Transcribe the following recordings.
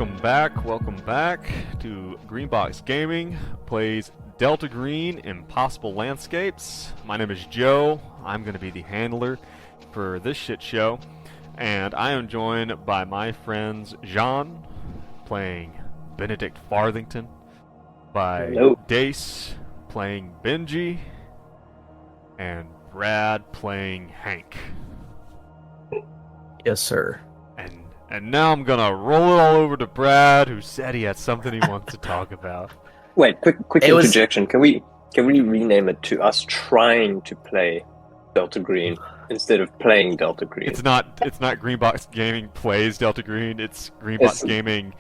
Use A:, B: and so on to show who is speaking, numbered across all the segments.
A: Welcome back to Greenbox Gaming plays Delta Green Impossible Landscapes. My name is Joe. I'm going to be the handler for this shit show, and I am joined by my friends Jean, playing Benedict Farthington, by Dace, playing Benji, and Brad, playing Hank.
B: Yes, sir.
A: And now I'm gonna roll it all over to Brad, who said he had something he wants to talk about.
C: Wait, quick interjection. Can we rename it to us trying to play Delta Green instead of playing Delta Green?
A: It's not Greenbox Gaming plays Delta Green. It's Greenbox Gaming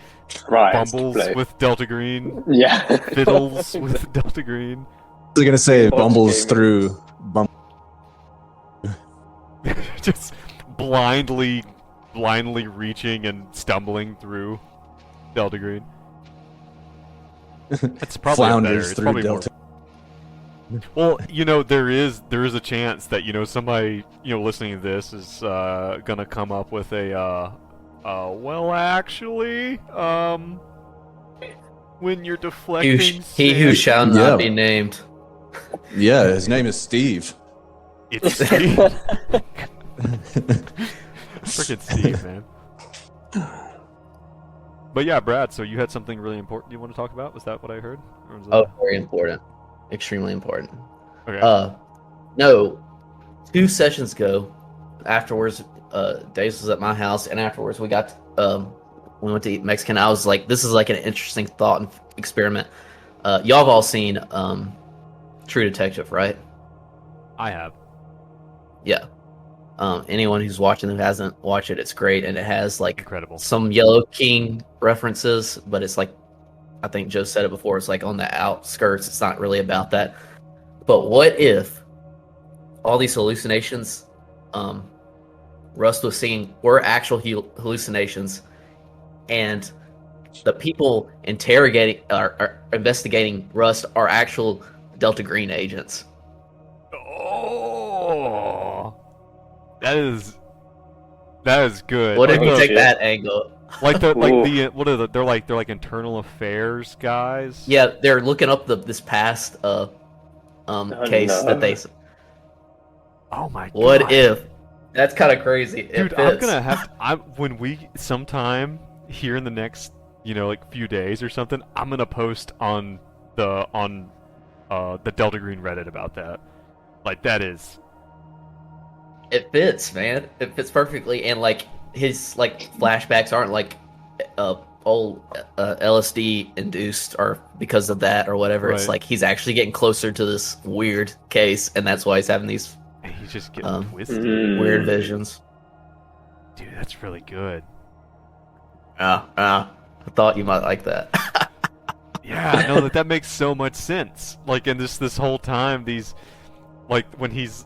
A: bumbles with Delta Green.
C: Yeah,
A: fiddles with Delta Green.
B: I was gonna say bumbles through
A: just blindly reaching and stumbling through Delta Green. It's probably
B: flounders through
A: probably
B: Delta.
A: Well, there is a chance that somebody listening to this is gonna come up with a well, actually, when you're deflecting,
D: he who shall not be named.
B: Yeah, his name is Steve.
A: It's Steve. Frickin' Steve, man. But yeah, Brad, so you had something really important you want to talk about? Was that what I heard? Or was that...
D: Oh, very important. Extremely important.
A: Okay.
D: No, 2 sessions ago, afterwards, Dace was at my house, and afterwards we went to eat Mexican. I was like, this is like an interesting thought and experiment. Y'all have all seen True Detective, right?
A: I have.
D: Yeah. Anyone who's watching who hasn't watched it, it's great, and it has like
A: incredible
D: some Yellow King references, but it's like, I think Joe said it before, it's like on the outskirts. It's not really about that. But what if all these hallucinations Rust was seeing were actual hallucinations, and the people interrogating or investigating Rust are actual Delta Green agents?
A: Oh, that is good.
D: What if you take that angle?
A: They're like internal affairs guys.
D: Yeah, they're looking up this past case that they.
A: Oh my god!
D: What if? That's kind of crazy.
A: Dude, I'm gonna have to, when we sometime here in the next few days or something, I'm gonna post on the Delta Green Reddit about that. Like, that is.
D: It fits, man. It fits perfectly, and like his flashbacks aren't like old LSD induced or because of that or whatever. Right. It's like he's actually getting closer to this weird case, and that's why he's having these.
A: He's just getting twisted,
D: weird visions.
A: Dude, that's really good.
D: I thought you might like that.
A: Yeah, no, that makes so much sense. Like, in this whole time, these. Like, when he's...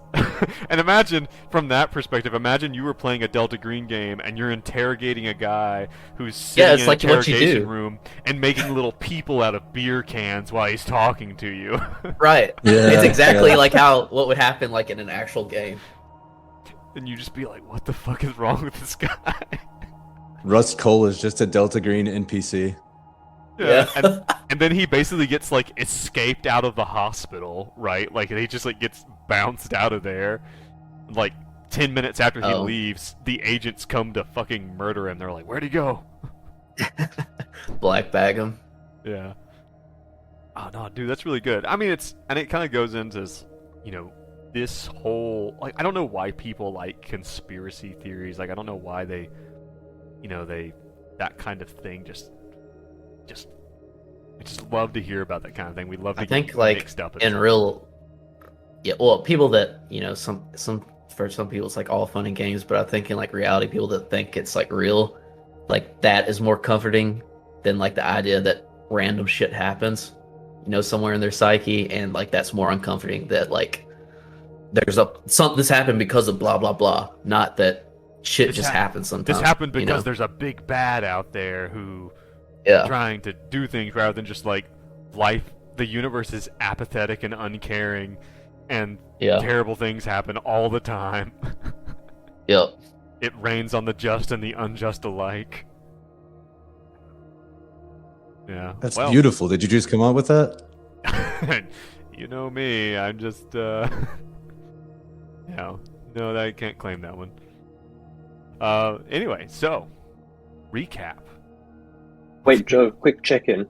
A: and imagine, from that perspective, imagine you were playing a Delta Green game and you're interrogating a guy who's sitting in an interrogation room and making little people out of beer cans while he's talking to you.
D: Right. Yeah, it's exactly like what would happen like in an actual game.
A: And you just be like, what the fuck is wrong with this guy?
B: Rust Cole is just a Delta Green NPC.
A: Yeah, and then he basically gets escaped out of the hospital, right? Like, he just gets bounced out of there. Like 10 minutes after he leaves, the agents come to fucking murder him. They're like, "Where'd he go?"
D: Black bag him.
A: Yeah. Oh no, dude, that's really good. I mean, it kind of goes into this whole I don't know why people like conspiracy theories. Like, I don't know why they that kind of thing I just love to hear about that kind of thing. We love to get mixed up in
D: real. Yeah, well, people that for some people it's like all fun and games, but I think in reality, people that think it's real, that is more comforting than the idea that random shit happens, somewhere in their psyche, and that's more uncomforting. That there's this happened because of blah blah blah, not that shit just happens sometimes.
A: This happened because there's a big bad out there who. Trying to do things rather than just life. The universe is apathetic and uncaring, and terrible things happen all the time.
D: Yep.
A: It rains on the just and the unjust alike. Yeah.
B: That's
A: well,
B: beautiful. Did you just come up with that?
A: You know me. I'm just. No, I can't claim that one. Anyway, so recap.
C: Wait, Joe, quick check-in.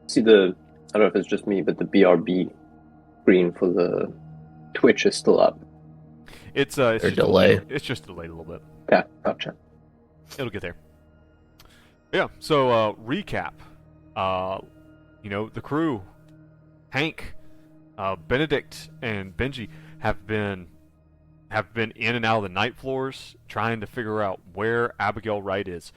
C: See I don't know if it's just me, but the BRB screen for the Twitch is still up.
A: It's
D: Or
A: just
D: delay.
A: It's just delayed a little bit.
C: Okay, gotcha.
A: It'll get there. Yeah. So recap. The crew, Hank, Benedict, and Benji have been in and out of the night floors trying to figure out where Abigail Wright is,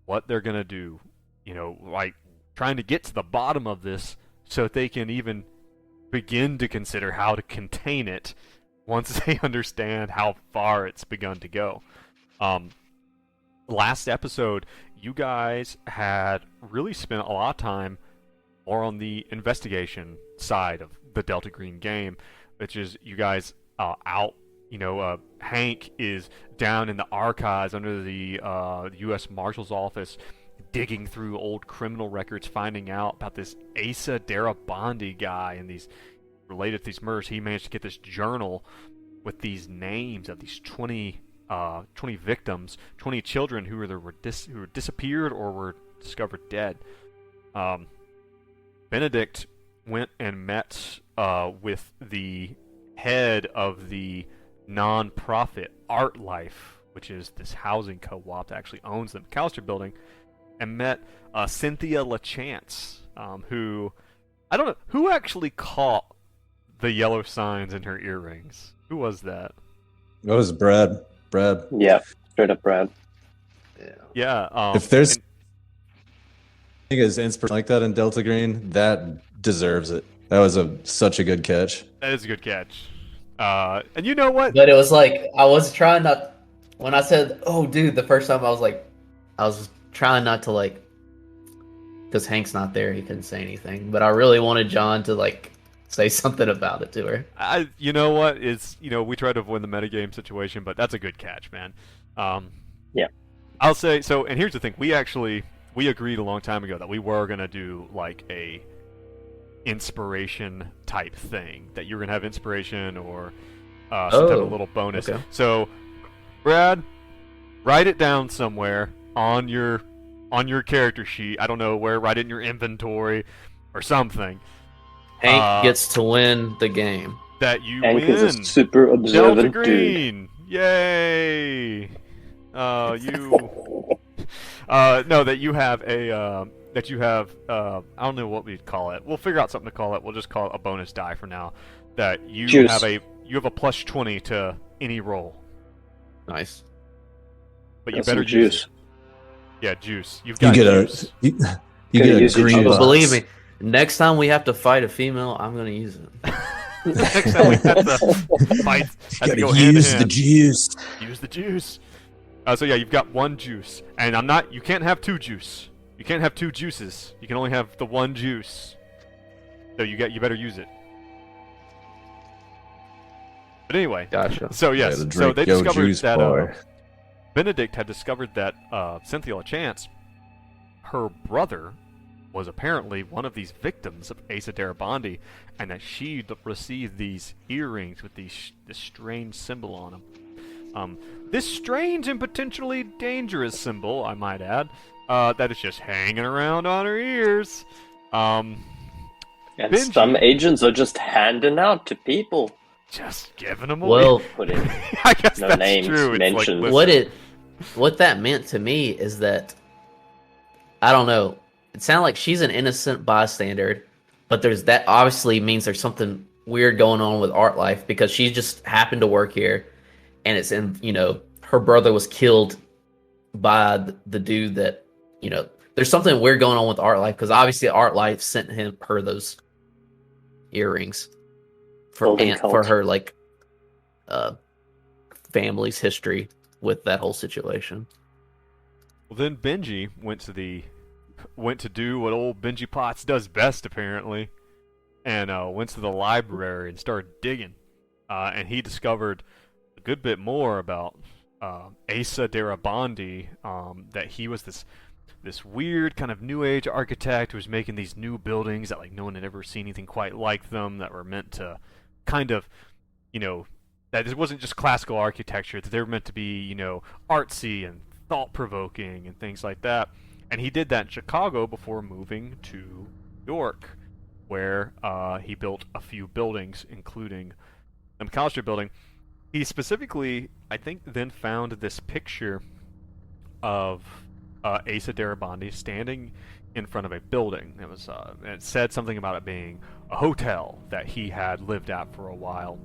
A: what they're gonna do. Like trying to get to the bottom of this so that they can even begin to consider how to contain it once they understand how far it's begun to go. Last episode, you guys had really spent a lot of time more on the investigation side of the Delta Green game, which is you guys out. Hank is down in the archives under the U.S. Marshal's office, digging through old criminal records, finding out about this Asa Darabandi guy and these related to these murders. He managed to get this journal with these names of these 20 victims, 20 children who were disappeared or were discovered dead. Benedict went and met with the head of the non-profit Art Life, which is this housing co-op that actually owns the McAllister building, and met Cynthia LaChance, who, I don't know, who actually caught the yellow signs in her earrings? Who was that?
B: That was Brad. Brad.
C: Yeah, straight up Brad.
A: Yeah.
B: If there's thing is inspiration like that in Delta Green, that deserves it. That was such a good catch.
A: That is a good catch. And you know what?
D: But it was like I was trying not. When I said, "Oh, dude," the first time I was trying not to because Hank's not there, he couldn't say anything. But I really wanted John to say something about it to her.
A: You know what? We try to avoid the metagame situation, but that's a good catch, man.
C: Yeah.
A: I'll say so. And here's the thing: we agreed a long time ago that we were gonna do a inspiration type thing, that you were gonna have inspiration or some type of little bonus.
D: Okay.
A: So, Brad, write it down somewhere on your character sheet. I don't know where. Write it in your inventory or something.
D: Hank gets to win the game.
A: That you
C: Hank
A: win.
C: is a super
A: Delta
C: observant dude.
A: Green. Yay! That you have I don't know what we'd call it. We'll figure out something to call it. We'll just call it a bonus die for now. That you
C: Juice.
A: have a plus 20 to any roll.
D: Nice.
A: But
C: That's
A: you better
C: some
A: use
C: juice.
A: it. Yeah, juice. You've
B: You
A: got
B: get
A: juice.
B: you
C: Gotta
B: get a
C: use your
B: green
C: juice.
D: But
B: box.
D: believe me, next time we have to fight a female, I'm gonna use it.
A: Next time we have to fight, have to
B: You
A: go
B: gotta
A: hand
B: use
A: in
B: the
A: hand.
B: juice.
A: Use the juice. So yeah, you've got one juice, and you can't have two juice. You can't have two juices. You can only have the one juice. So you better use it. But anyway,
D: Gotcha.
A: so yes,
B: Gotta
A: so
B: drink
A: they
B: Yo
A: discovered
B: Juice
A: that
B: Bar.
A: Benedict had discovered that Cynthia LaChance, her brother, was apparently one of these victims of Asa Darabandi, and that she received these earrings with this strange symbol on them. This strange and potentially dangerous symbol, I might add, that is just hanging around on her ears.
C: And
A: Benji.
C: some agents are just handing out to people.
A: Just giving them away.
D: Well,
C: Putting
A: I guess
C: no
A: that's
C: names
A: true. It's
C: mentioned.
A: listen,
D: what that meant to me is that I don't know. It sounded like she's an innocent bystander, but that obviously means there's something weird going on with Art Life, because she just happened to work here, and it's in her brother was killed by the dude that there's something weird going on with Art Life, because obviously Art Life sent her those earrings for her family's history with that whole situation.
A: Well, then Benji went to do what old Benji Potts does best, apparently, and went to the library and started digging, and he discovered a good bit more about Asa Darabandi, that he was this this weird kind of new age architect who was making these new buildings that like no one had ever seen anything quite like them, that were meant to kind of, you know, that it wasn't just classical architecture, that they were meant to be, you know, artsy and thought-provoking and things like that. And he did that in Chicago before moving to York, where he built a few buildings, including the McAllister building. He specifically, I think, then found this picture of Asa Darabandi standing in front of a building. It said something about it being a hotel that he had lived at for a while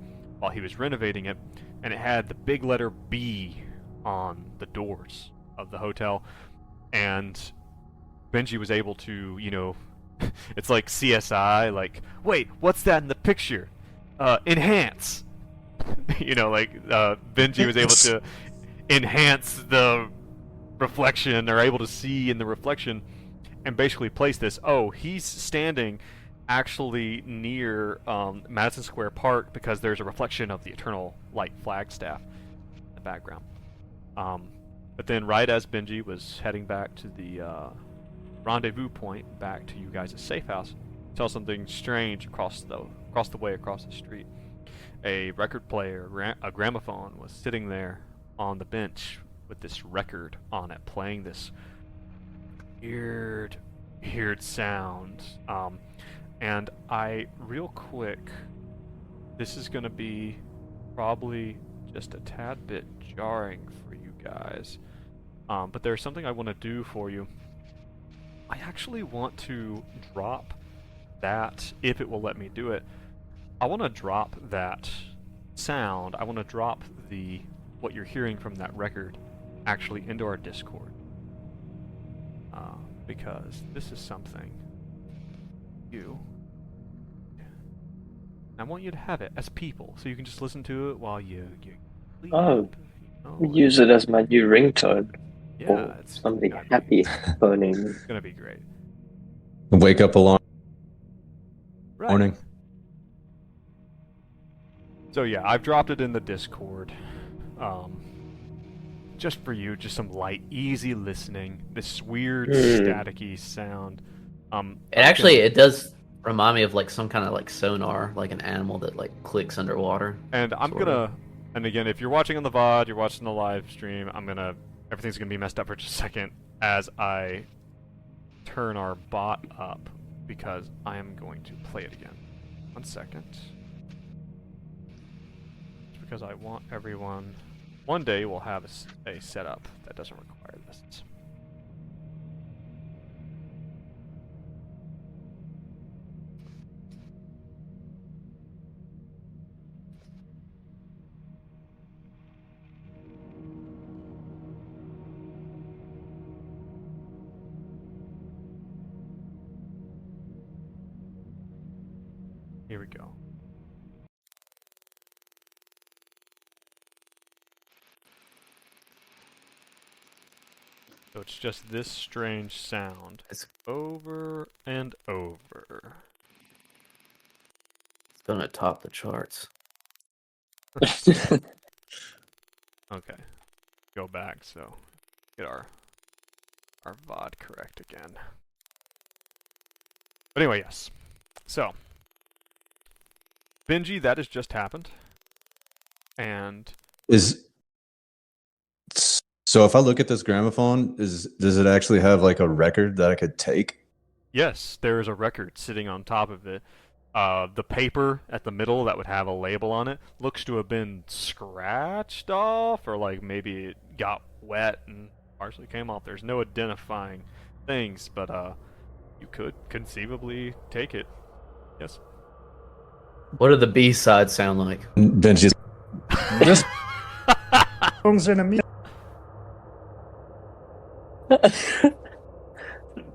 A: he was renovating it, and it had the big letter B on the doors of the hotel. And Benji was able to, you know, it's like CSI, like, wait, what's that in the picture? Enhance. You know, like Benji was able to enhance the reflection, or able to see in the reflection, and basically place this. Oh, he's standing actually near Madison Square Park because there's a reflection of the Eternal Light Flagstaff in the background. But then right as Benji was heading back to the rendezvous point, back to you guys' safe house, saw something strange across the way across the street. A record player, a gramophone, was sitting there on the bench with this record on it, playing this weird sound. And real quick, this is going to be probably just a tad bit jarring for you guys, but there's something I want to do for you. I actually want to drop that, if it will let me do it. I want to drop that sound. I want to drop what you're hearing from that record actually into our Discord, because this is something I want you to have it as people, so you can just listen to it while you sleep.
C: Oh,
A: you know?
C: use it as my new ringtone.
A: Yeah,
C: Or
A: it's
C: something
A: gonna
C: happy burning.
A: It's gonna be great.
B: Wake up alarm.
A: Right.
B: Morning.
A: So yeah, I've dropped it in the Discord, just for you, just some light, easy listening. This weird, staticky sound.
D: It does remind me of like some kind of like sonar, like an animal that like clicks underwater.
A: And I'm gonna, and again, if you're watching on the VOD, you're watching the live stream, everything's gonna be messed up for just a second as I turn our bot up, because I am going to play it again. 1 second. Just because I want everyone, one day we'll have a setup that doesn't require this. Here we go. So it's just this strange sound.
D: It's
A: over and over.
D: gonna top the charts.
A: Okay. Go back, so get our VOD correct again. But anyway, yes. So Benji, that has just happened. And
B: So if I look at this gramophone, does it actually have like a record that I could take?
A: yes, there is a record sitting on top of it. The paper at the middle that would have a label on it looks to have been scratched off, or like maybe it got wet and partially came off. There's no identifying things, but you could conceivably take it. Yes.
D: What do the B sides sound like?
B: Benji's
E: Just songs in a minute.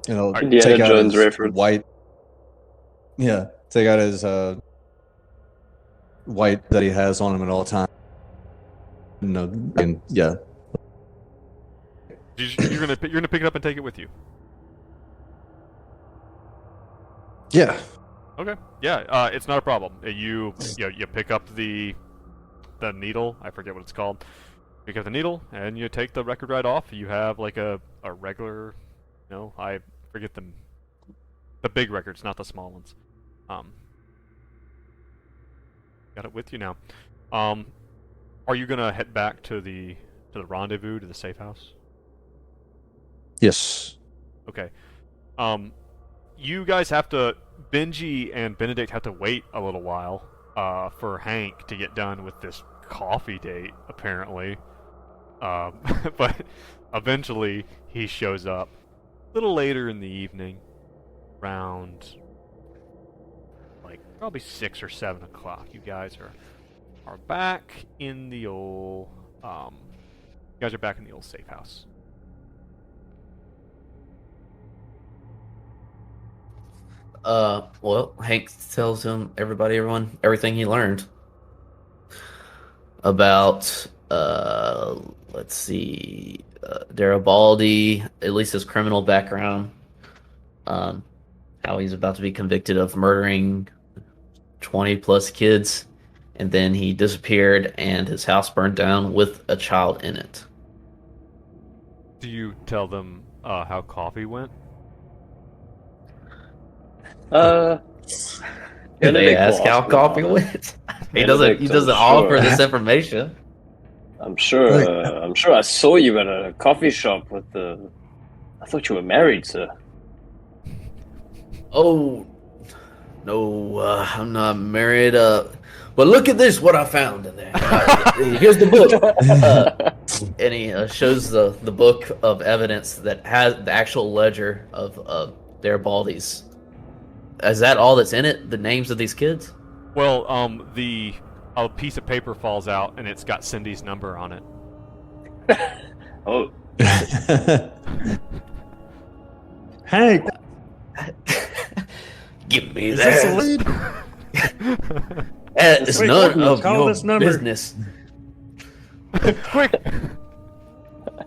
C: Indiana
B: take out
C: Jones
B: his
C: reference.
B: white. Yeah, take out his white that he has on him at all times. No, and yeah.
A: You're gonna pick it up and take it with you.
B: Yeah.
A: Okay. Yeah. It's not a problem. You pick up the needle. I forget what it's called. Pick up the needle and you take the record right off. You have like a regular No, I forget the big records, not the small ones. Got it with you now. Are you gonna head back to the rendezvous, to the safe house?
B: Yes.
A: Okay. You guys have to, Benji and Benedict have to wait a little while for Hank to get done with this coffee date, apparently. But eventually he shows up a little later in the evening, around like probably 6 or 7 o'clock. You guys are back in the old safe house.
D: Well, Hank tells everyone, everything he learned about, let's see, Garibaldi, at least his criminal background, how he's about to be convicted of murdering 20 plus kids, and then he disappeared and his house burned down with a child in it.
A: Do you tell them how coffee went?
D: Did they
C: Benedict
D: ask
C: will
D: how
C: ask
D: coffee
C: about it.
D: went? He doesn't
C: I'm
D: offer
C: sure.
D: this information.
C: I'm sure I saw you at a coffee shop with the. I thought you were married, sir.
D: Oh, no, I'm not married. But look at this, what I found in there. Here's the book. And he shows the book of evidence that has the actual ledger of Garibaldi's. Is that all that's in it? The names of these kids?
A: Well, a piece of paper falls out and it's got Cindy's number on it.
C: Oh,
E: Hank,
D: Give me
E: is this a
D: that.
E: lead?
D: That is
E: Quick,
D: none
E: quick,
D: of
E: call
D: your
E: this number.
D: business.
A: Quick!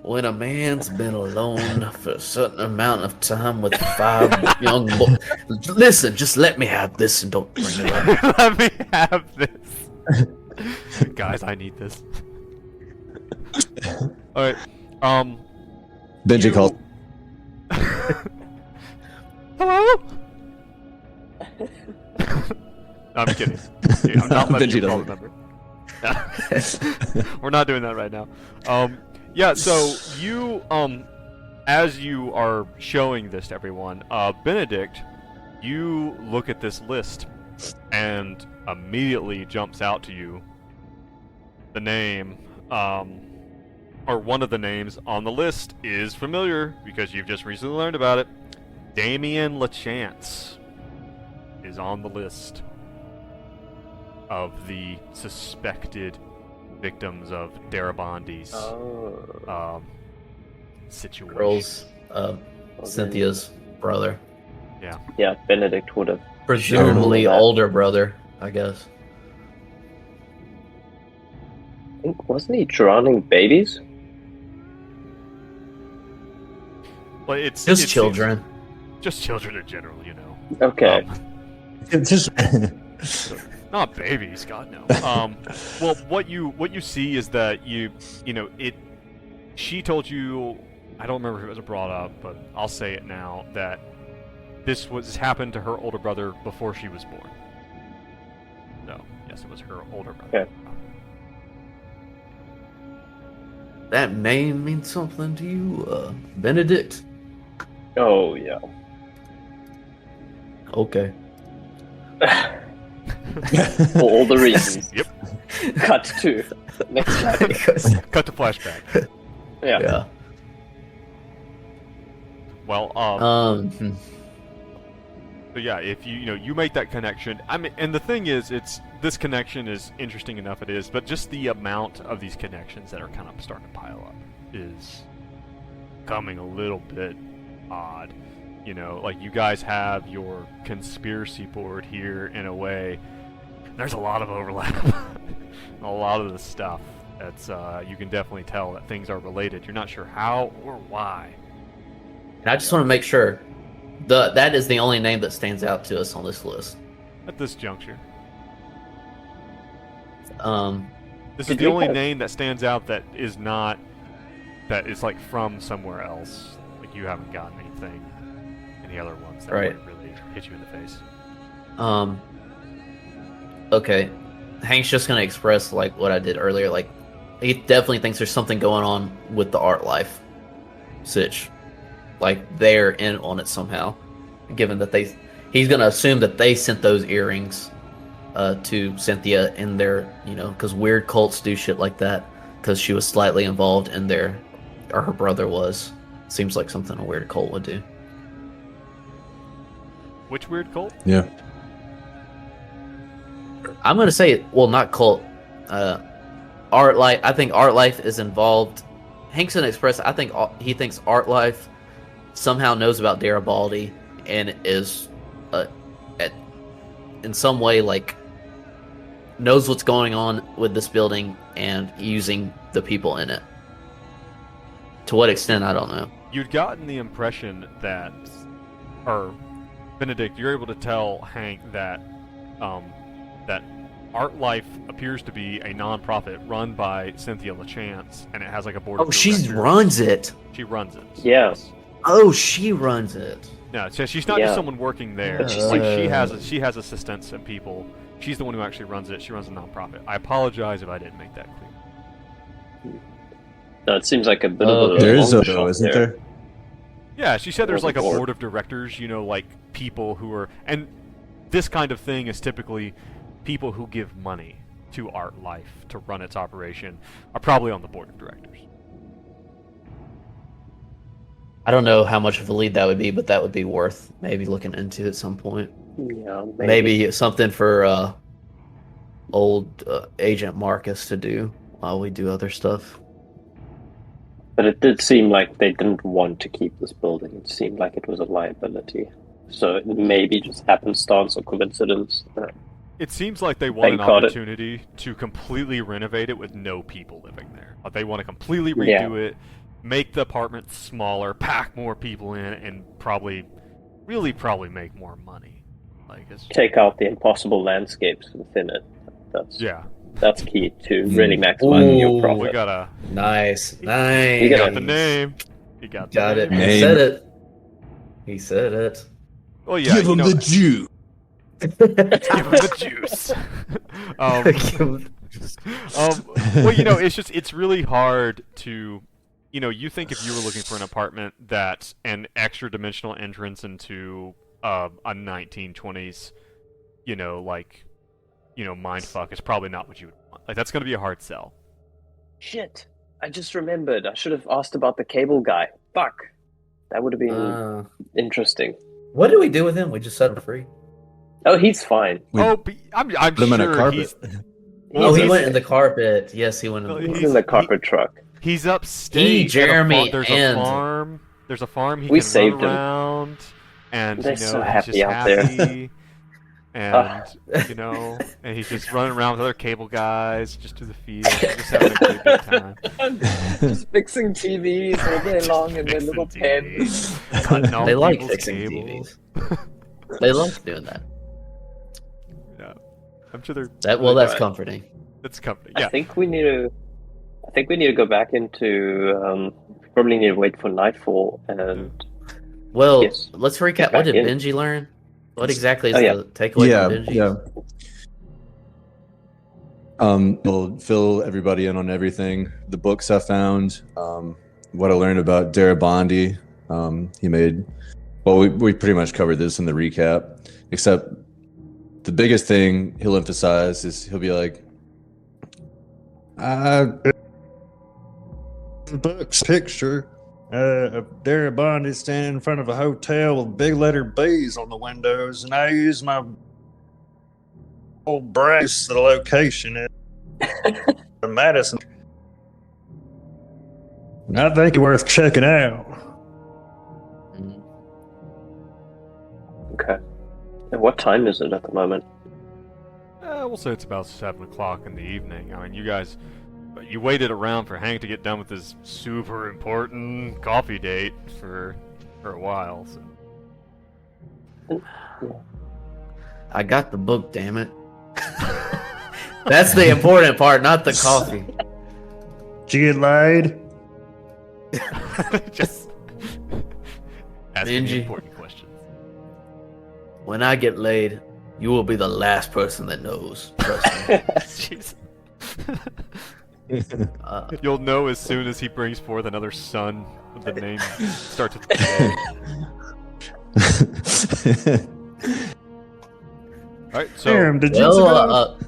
D: When a man's been alone for a certain amount of time with 5 young boys. Listen, just let me have this and don't bring it up.
A: Let me have this. Guys, I need this. Alright,
B: Benji calls.
A: Hello? No, I'm kidding. Yeah, I'm not letting
B: Benji
A: you call
B: doesn't.
A: the number. We're not doing that right now. Yeah, so you, as you are showing this to everyone, Benedict, you look at this list and immediately jumps out to you the name, or one of the names on the list is familiar because you've just recently learned about it. Damien LaChance is on the list of the suspected victims of Garibaldi's situation.
D: Girls, Cynthia's brother.
C: yeah, Benedict would have.
D: Presumably
C: that.
D: older brother, I guess.
C: I think, wasn't he drowning babies?
A: Well, it's
D: Just children.
A: Just children in general, you know.
C: Okay.
E: It's just
A: Not babies, God no. Well, what you see is that you know it. She told you, I don't remember if it was brought up, but I'll say it now, that this happened to her older brother before she was born. No, yes, it was her older brother.
C: Okay.
D: That name means something to you, Benedict?
C: Oh yeah.
D: Okay.
C: For all the reasons.
A: Yep.
C: Cut to next chapter.
A: Cut to flashback.
C: Yeah.
D: Yeah.
A: Well,
D: Hmm.
A: so yeah, if you make that connection, I mean, and the thing is, this connection is interesting enough it is, but just the amount of these connections that are kind of starting to pile up is becoming a little bit odd. You know, like you guys have your conspiracy board here in a way. There's a lot of overlap. A lot of the stuff that's you can definitely tell that things are related. You're not sure how or why.
D: And I just want to make sure that is the only name that stands out to us on this list.
A: At this juncture, this is
C: Did
A: the
C: we
A: only
C: have-
A: name that stands out that is not like from somewhere else. Like you haven't gotten any other ones that
D: Right.
A: would really hit you in the face.
D: Okay. Hank's just gonna express like what I did earlier. Like, he definitely thinks there's something going on with the art life sitch. Like, they're in on it somehow. Given that he's gonna assume that they sent those earrings to Cynthia in their, because weird cults do shit like that. Because she was slightly involved in their, or her brother was. Seems like something a weird cult would do.
A: Which weird cult?
B: Yeah.
D: I'm gonna say, well, not cult. Art life. I think art life is involved. Hankson Express. I think he thinks art life somehow knows about Garibaldi and is, in some way, like, knows what's going on with this building and using the people in it. To what extent, I don't know.
A: You'd gotten the impression that, or Benedict, you're able to tell Hank that that Art Life appears to be a non-profit run by Cynthia LaChance, and it has like a board of
D: She
A: directors.
D: runs it.
A: She runs it.
C: Yeah.
D: Oh, she runs it.
A: No, so she's not
C: Yeah.
A: just someone working there.
C: But she's
A: Like, she has assistants and people. She's the one who actually runs it. She runs a non-profit. I apologize if I didn't make that clear.
C: No, it seems like a bit of a
B: There is
C: long
B: a
C: shot
B: though, isn't there?
A: Yeah, she said there's like a
C: Board.
A: board of directors, like people who are, and this kind of thing is typically people who give money to Art Life to run its operation are probably on the board of directors.
D: I don't know how much of a lead that would be, but that would be worth maybe looking into at some point.
C: Yeah,
D: Maybe something for old Agent Marcus to do while we do other stuff.
C: But it did seem like they didn't want to keep this building. It seemed like it was a liability. So it may be just happenstance or coincidence.
A: It seems like they want an
C: Thank God it-
A: opportunity to completely renovate it with no people living there. Like, they want to completely redo it, make the apartment smaller, pack more people in, and probably make more money. Like,
C: Take out the impossible landscapes within it. That's key to really maximizing your
D: Ooh.
C: profit.
A: we gotta.
D: Nice.
C: You
A: He
C: got
A: got the name. He got the
D: Got it.
A: name.
B: Name.
D: He said it. He said it.
A: Well, yeah,
B: Give him the Jew.
A: give him the juice. Well, it's really hard to, you think if you were looking for an apartment that's an extra dimensional entrance into a 1920s, mindfuck is probably not what you would want. Like, that's going to be a hard sell.
C: Shit. I just remembered. I should have asked about the cable guy. Fuck. That would have been interesting.
D: What did we do with him? We just set him free.
C: Oh, he's fine.
B: We
A: But I'm
B: put him in a
A: sure
B: carpet.
A: he's
D: Oh, he
C: He's-
D: went in the carpet. Yes, he went in
A: Well,
D: the
C: He's
D: carpet.
C: in the carpet truck.
A: he's upstate.
D: Jeremy,
A: There's
D: and-
A: a farm. There's a farm he
C: We
A: can
C: saved
A: run
C: him.
A: around, and
C: They're
A: he's
C: so
A: just
C: happy out there.
A: happy. And and he's just running around with other cable guys, just to the field, just having a great big time.
C: Just fixing TVs all day long in their
A: Fixing
C: little
A: TVs,
C: pens.
A: cutting all
D: They like
A: people's
D: fixing
A: cables.
D: TVs. They like doing that.
A: Yeah, I'm sure they're.
D: That's
C: Right.
D: comforting.
A: That's company.
C: I
A: Yeah,
C: think we need to go back into. Probably need to wait for nightfall and.
D: Well,
C: Yes.
D: let's recap.
C: Get
D: What
C: back
D: did
C: in.
D: Benji learn? What exactly is
C: Oh, yeah.
D: the takeaway
B: Yeah,
D: from Benji?
B: yeah. We'll fill everybody in on everything. The books I found, what I learned about Garibaldi. He made. Well, we pretty much covered this in the recap, except the biggest thing he'll emphasize is he'll be like,
E: The book's picture of Garibaldi standing in front of a hotel with big letter B's on the windows, and I use my old brace the location in Madison. And I think it's worth checking out.
D: Mhm.
C: Okay. And what time is it at the moment?
A: we'll say it's about 7 o'clock in the evening. I mean, you waited around for Hank to get done with his super important coffee date for a while. So.
D: I got the book, damn it. That's the important part, not the coffee.
E: Did you get laid?
A: just asking the
D: Benji.
A: important questions.
D: When I get laid, you will be the last person that knows. Trust me.
A: Jeez.
D: Uh,
A: You'll know as soon as he brings forth another son with the name starts with K. Alright, so
E: Damn, did you
D: well,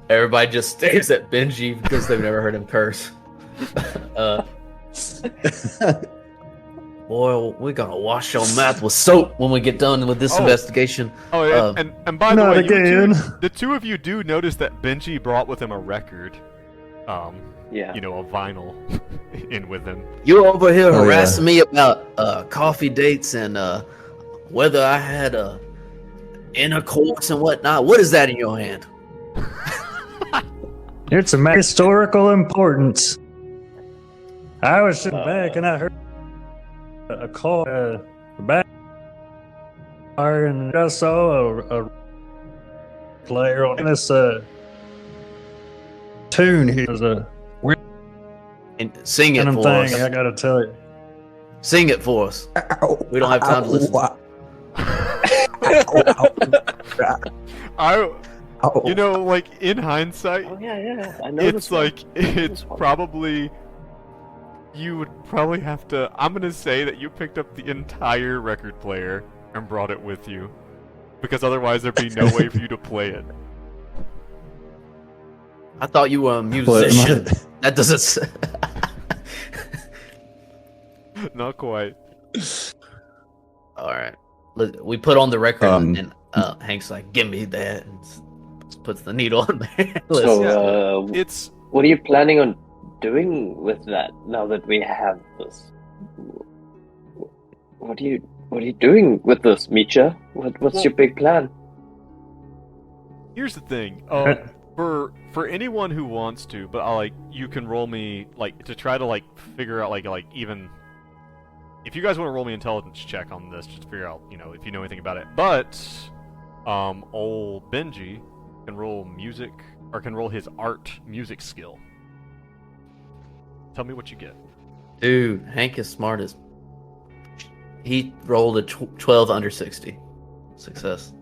D: everybody just stares at Benji because they've never heard him curse. Boy, we're gonna wash your mouth with soap when we get done with this investigation.
A: Oh, yeah, and by the
E: Not
A: way,
E: again.
A: the two of you do notice that Benji brought with him a record.
C: Yeah.
A: You know, a vinyl in with him.
D: You over here
B: Oh,
D: harassing me about coffee dates and whether I had intercourse and whatnot. What is that in your hand?
E: It's a historical importance. I was sitting back and I heard a call back, and I saw a player on this tune here. There's a weird
D: And sing it for
E: thing. I
D: us.
E: gotta tell you.
D: Sing it for us. We don't have time to listen.
A: You know, like in hindsight,
C: Oh yeah. I know.
A: it's like it's probably you would probably have to. I'm gonna say that you picked up the entire record player and brought it with you, because otherwise there'd be no way for you to play it.
D: I thought you were a musician. That doesn't.
A: Not quite.
D: All right. We put on the record,
B: Um,
D: and Hank's like, "Give me that," and puts the needle on there.
C: So,
A: It's
C: what are you planning on doing with that now that we have this? What are you doing with this, Micha? What's your big plan?
A: here's the thing. For anyone who wants to, but you can roll me to try to figure out even if you guys want to roll me intelligence check on this, just to figure out if you know anything about it. But old Benji can roll music or can roll his art music skill. Tell me what you get.
D: Dude, Hank is smart as. He rolled a 12 under 60. Success.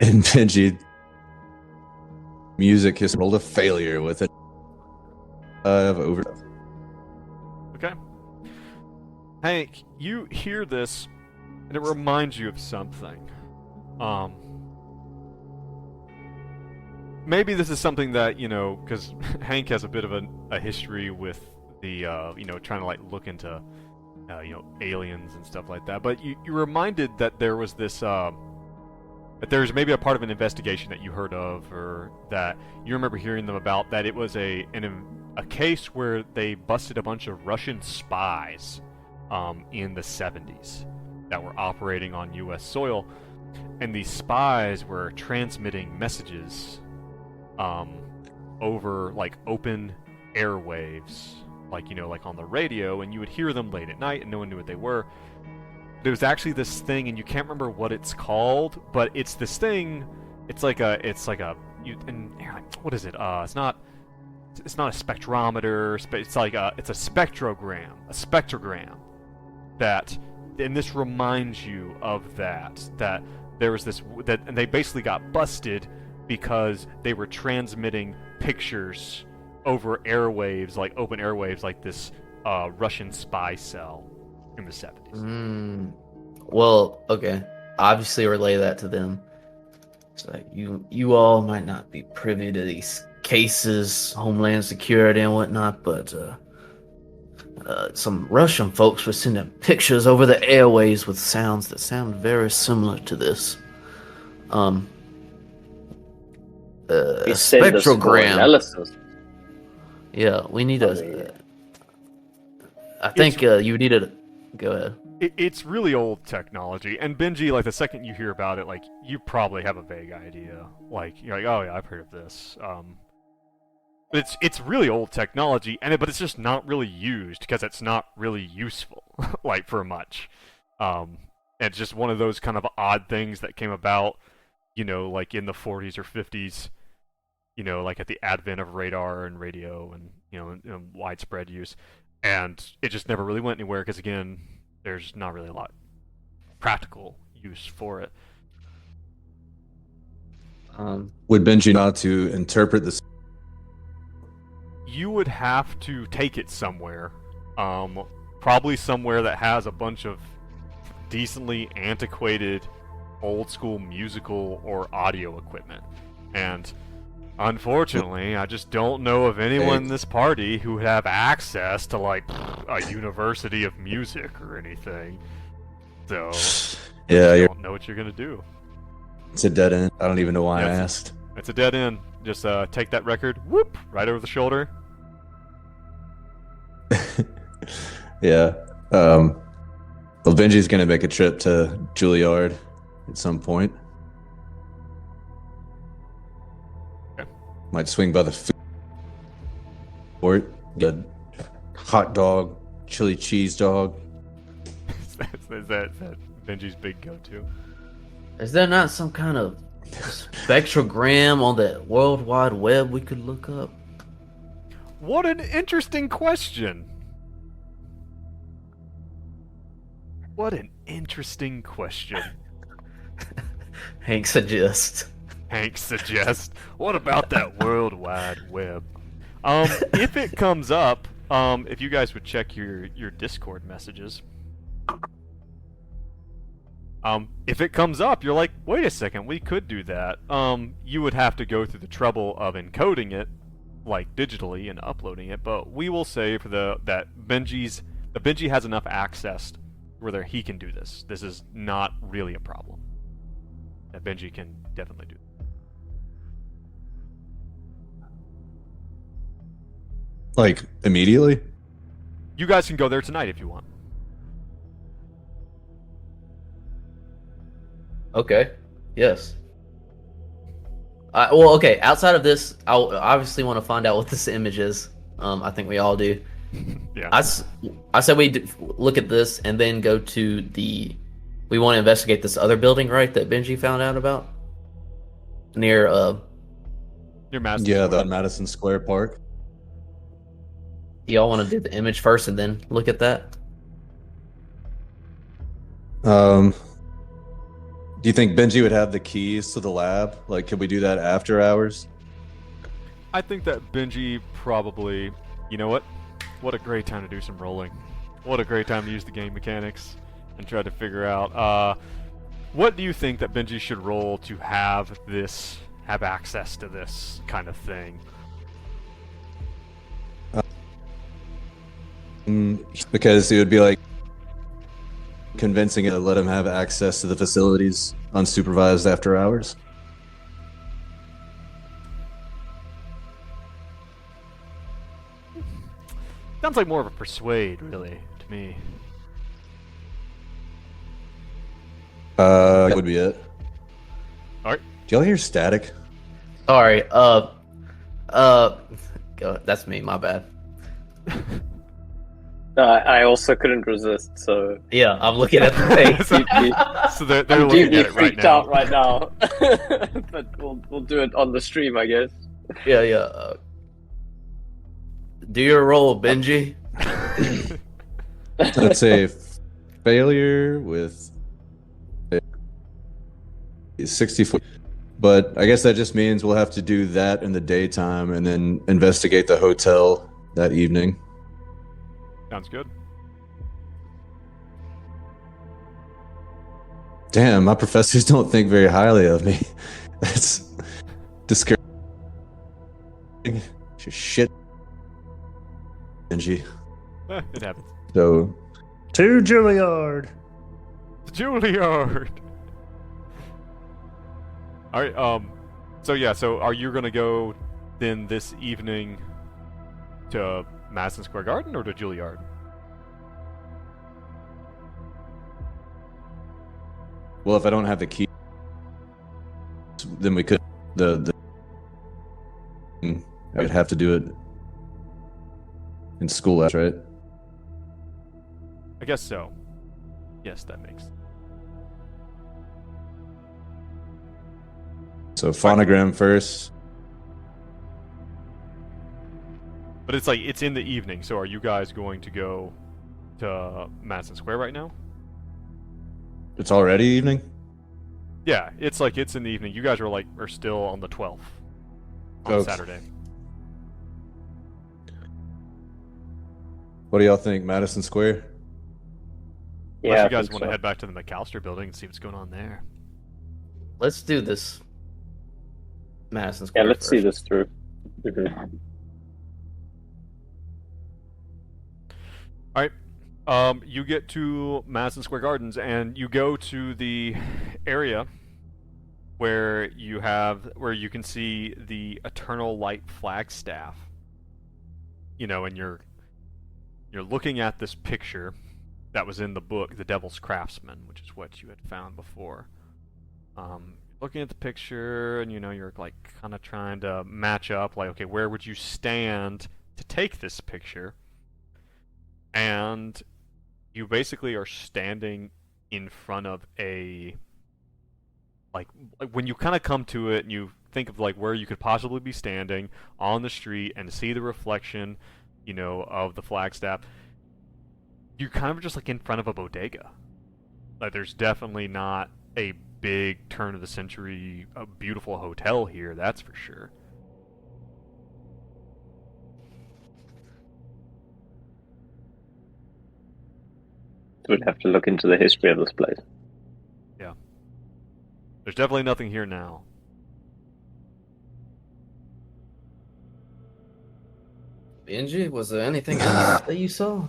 B: And Benji, music has rolled a failure with it. Of over.
A: Okay. Hank, you hear this, and it reminds you of something. Maybe this is something that, because Hank has a bit of a history with the, trying to, look into, aliens and stuff like that. But you're reminded that there was this, that there's maybe a part of an investigation that you heard of, or that you remember hearing them about, that it was a case where they busted a bunch of Russian spies in the 70s that were operating on U.S. soil, and these spies were transmitting messages over open airwaves, on the radio, and you would hear them late at night, and no one knew what they were. There was actually this thing, and you can't remember what it's called, but it's this thing. What is it? It's not a spectrometer. It's a spectrogram. That, and this reminds you of that there was this, and they basically got busted because they were transmitting pictures over airwaves, open airwaves, this Russian spy cell in the 70s.
D: Well, okay. Obviously relay that to them. It's like, you all might not be privy to these cases, Homeland Security and whatnot, but some Russian folks were sending pictures over the airways with sounds that sound very similar to this. A spectrogram.
C: Analysis.
D: Yeah, we need I think you need to go ahead.
A: It's really old technology, and Benji, the second you hear about it, you probably have a vague idea. You're like, oh yeah, I've heard of this. It's really old technology, but it's just not really used because it's not really useful, for much. It's just one of those kind of odd things that came about, in the 40s or 50s, like at the advent of radar and radio and and widespread use, and it just never really went anywhere because again, there's not really a lot practical use for it.
B: Would Benji know how to interpret this?
A: You would have to take it somewhere, probably somewhere that has a bunch of decently antiquated, old school musical or audio equipment, and unfortunately, I just don't know of anyone in this party who would have access to like a university of music or anything. So
B: Yeah,
A: I don't know what you're gonna do.
B: it's a dead end. I don't even know why I
A: Yeah,
B: asked.
A: It's a dead end. Just take that record, whoop, right over the shoulder.
B: Yeah. Well, Benji's gonna make a trip to Juilliard at some point.
A: Okay.
B: Might swing by the food court, get a hot dog, chili cheese dog.
A: is that Benji's big go-to?
D: Is there not some kind of spectrogram on the World Wide Web we could look up?
A: What an interesting question. What an interesting question.
D: Hank suggests.
A: Hank suggests. What about that World Wide Web? If it comes up, if you guys would check your Discord messages. If it comes up, you're like, wait a second, we could do that. You would have to go through the trouble of encoding it, like digitally, and uploading it. But we will say for that Benji has enough access where he can do this. This is not really a problem. That Benji can definitely do.
B: Like immediately?
A: You guys can go there tonight if you want.
D: Okay. Yes. Well, okay. Outside of this, I obviously want to find out what this image is. I think we all do.
A: Yeah.
D: I said we look at this and then go to the. We want to investigate this other building, right? That Benji found out about near.
A: Your Madison
B: Yeah,
A: Square.
B: the Madison Square Park.
D: Y'all want to do the image first and then look at that?
B: Do you think Benji would have the keys to the lab? Like, could we do that after hours?
A: I think that Benji probably. You know what? What a great time to do some rolling. What a great time to use the game mechanics and try to figure out. What do you think that Benji should roll to have access to this kind of thing?
B: Because it would be like convincing it to let him have access to the facilities unsupervised after hours.
A: Sounds like more of a persuade, really, to me.
B: That would be it.
A: Alright.
B: Do y'all hear static?
D: All right. That's me. My bad.
C: I also couldn't resist, so
D: Yeah, I'm looking at the face.
A: So they're
C: I'm
A: looking
C: deeply
A: at it right
C: freaked
A: now.
C: out right now. But we'll do it on the stream, I guess.
D: Yeah. Do your roll, Benji.
B: Let's say failure with 64. But I guess that just means we'll have to do that in the daytime and then investigate the hotel that evening.
A: Sounds good.
B: Damn, my professors don't think very highly of me. That's discouraging. Shit. Benji.
A: It happens.
B: So,
E: To Juilliard.
A: Juilliard! Alright, so are you gonna go then this evening to Madison Square Garden or to Juilliard?
B: well, if I don't have the key, then we could. I would have to do it in school, right?
A: I guess so. Yes, that makes.
B: So phonogram first.
A: But it's like it's in the evening. So are you guys going to go to Madison Square right now?
B: It's already evening.
A: Yeah, it's like it's in the evening. You guys are still on the 12th on
B: Okay.
A: Saturday.
B: What do y'all think, Madison Square?
A: Unless
C: Yeah,
A: you guys
C: I think
A: want to
C: so.
A: head back to the McAllister building and see what's going on there.
D: Let's do this. Madison
C: Yeah,
D: Square.
C: let's see
D: first.
C: this through. Mhm.
A: All right. You get to Madison Square Gardens and you go to the area where you can see the Eternal Light flagstaff. You know, and you're looking at this picture that was in the book, The Devil's Craftsman, which is what you had found before. Looking at the picture, and you're like kind of trying to match up, like, okay, where would you stand to take this picture? And you basically are standing in front of a like when you kind of come to it and you think of like where you could possibly be standing on the street and see the reflection, of the flagstaff. You're kind of just like in front of a bodega. Like there's definitely not a big turn of the century, a beautiful hotel here, that's for sure.
C: We'd have to look into the history of this place.
A: There's definitely nothing here now.
D: Benji, was there anything else that you saw?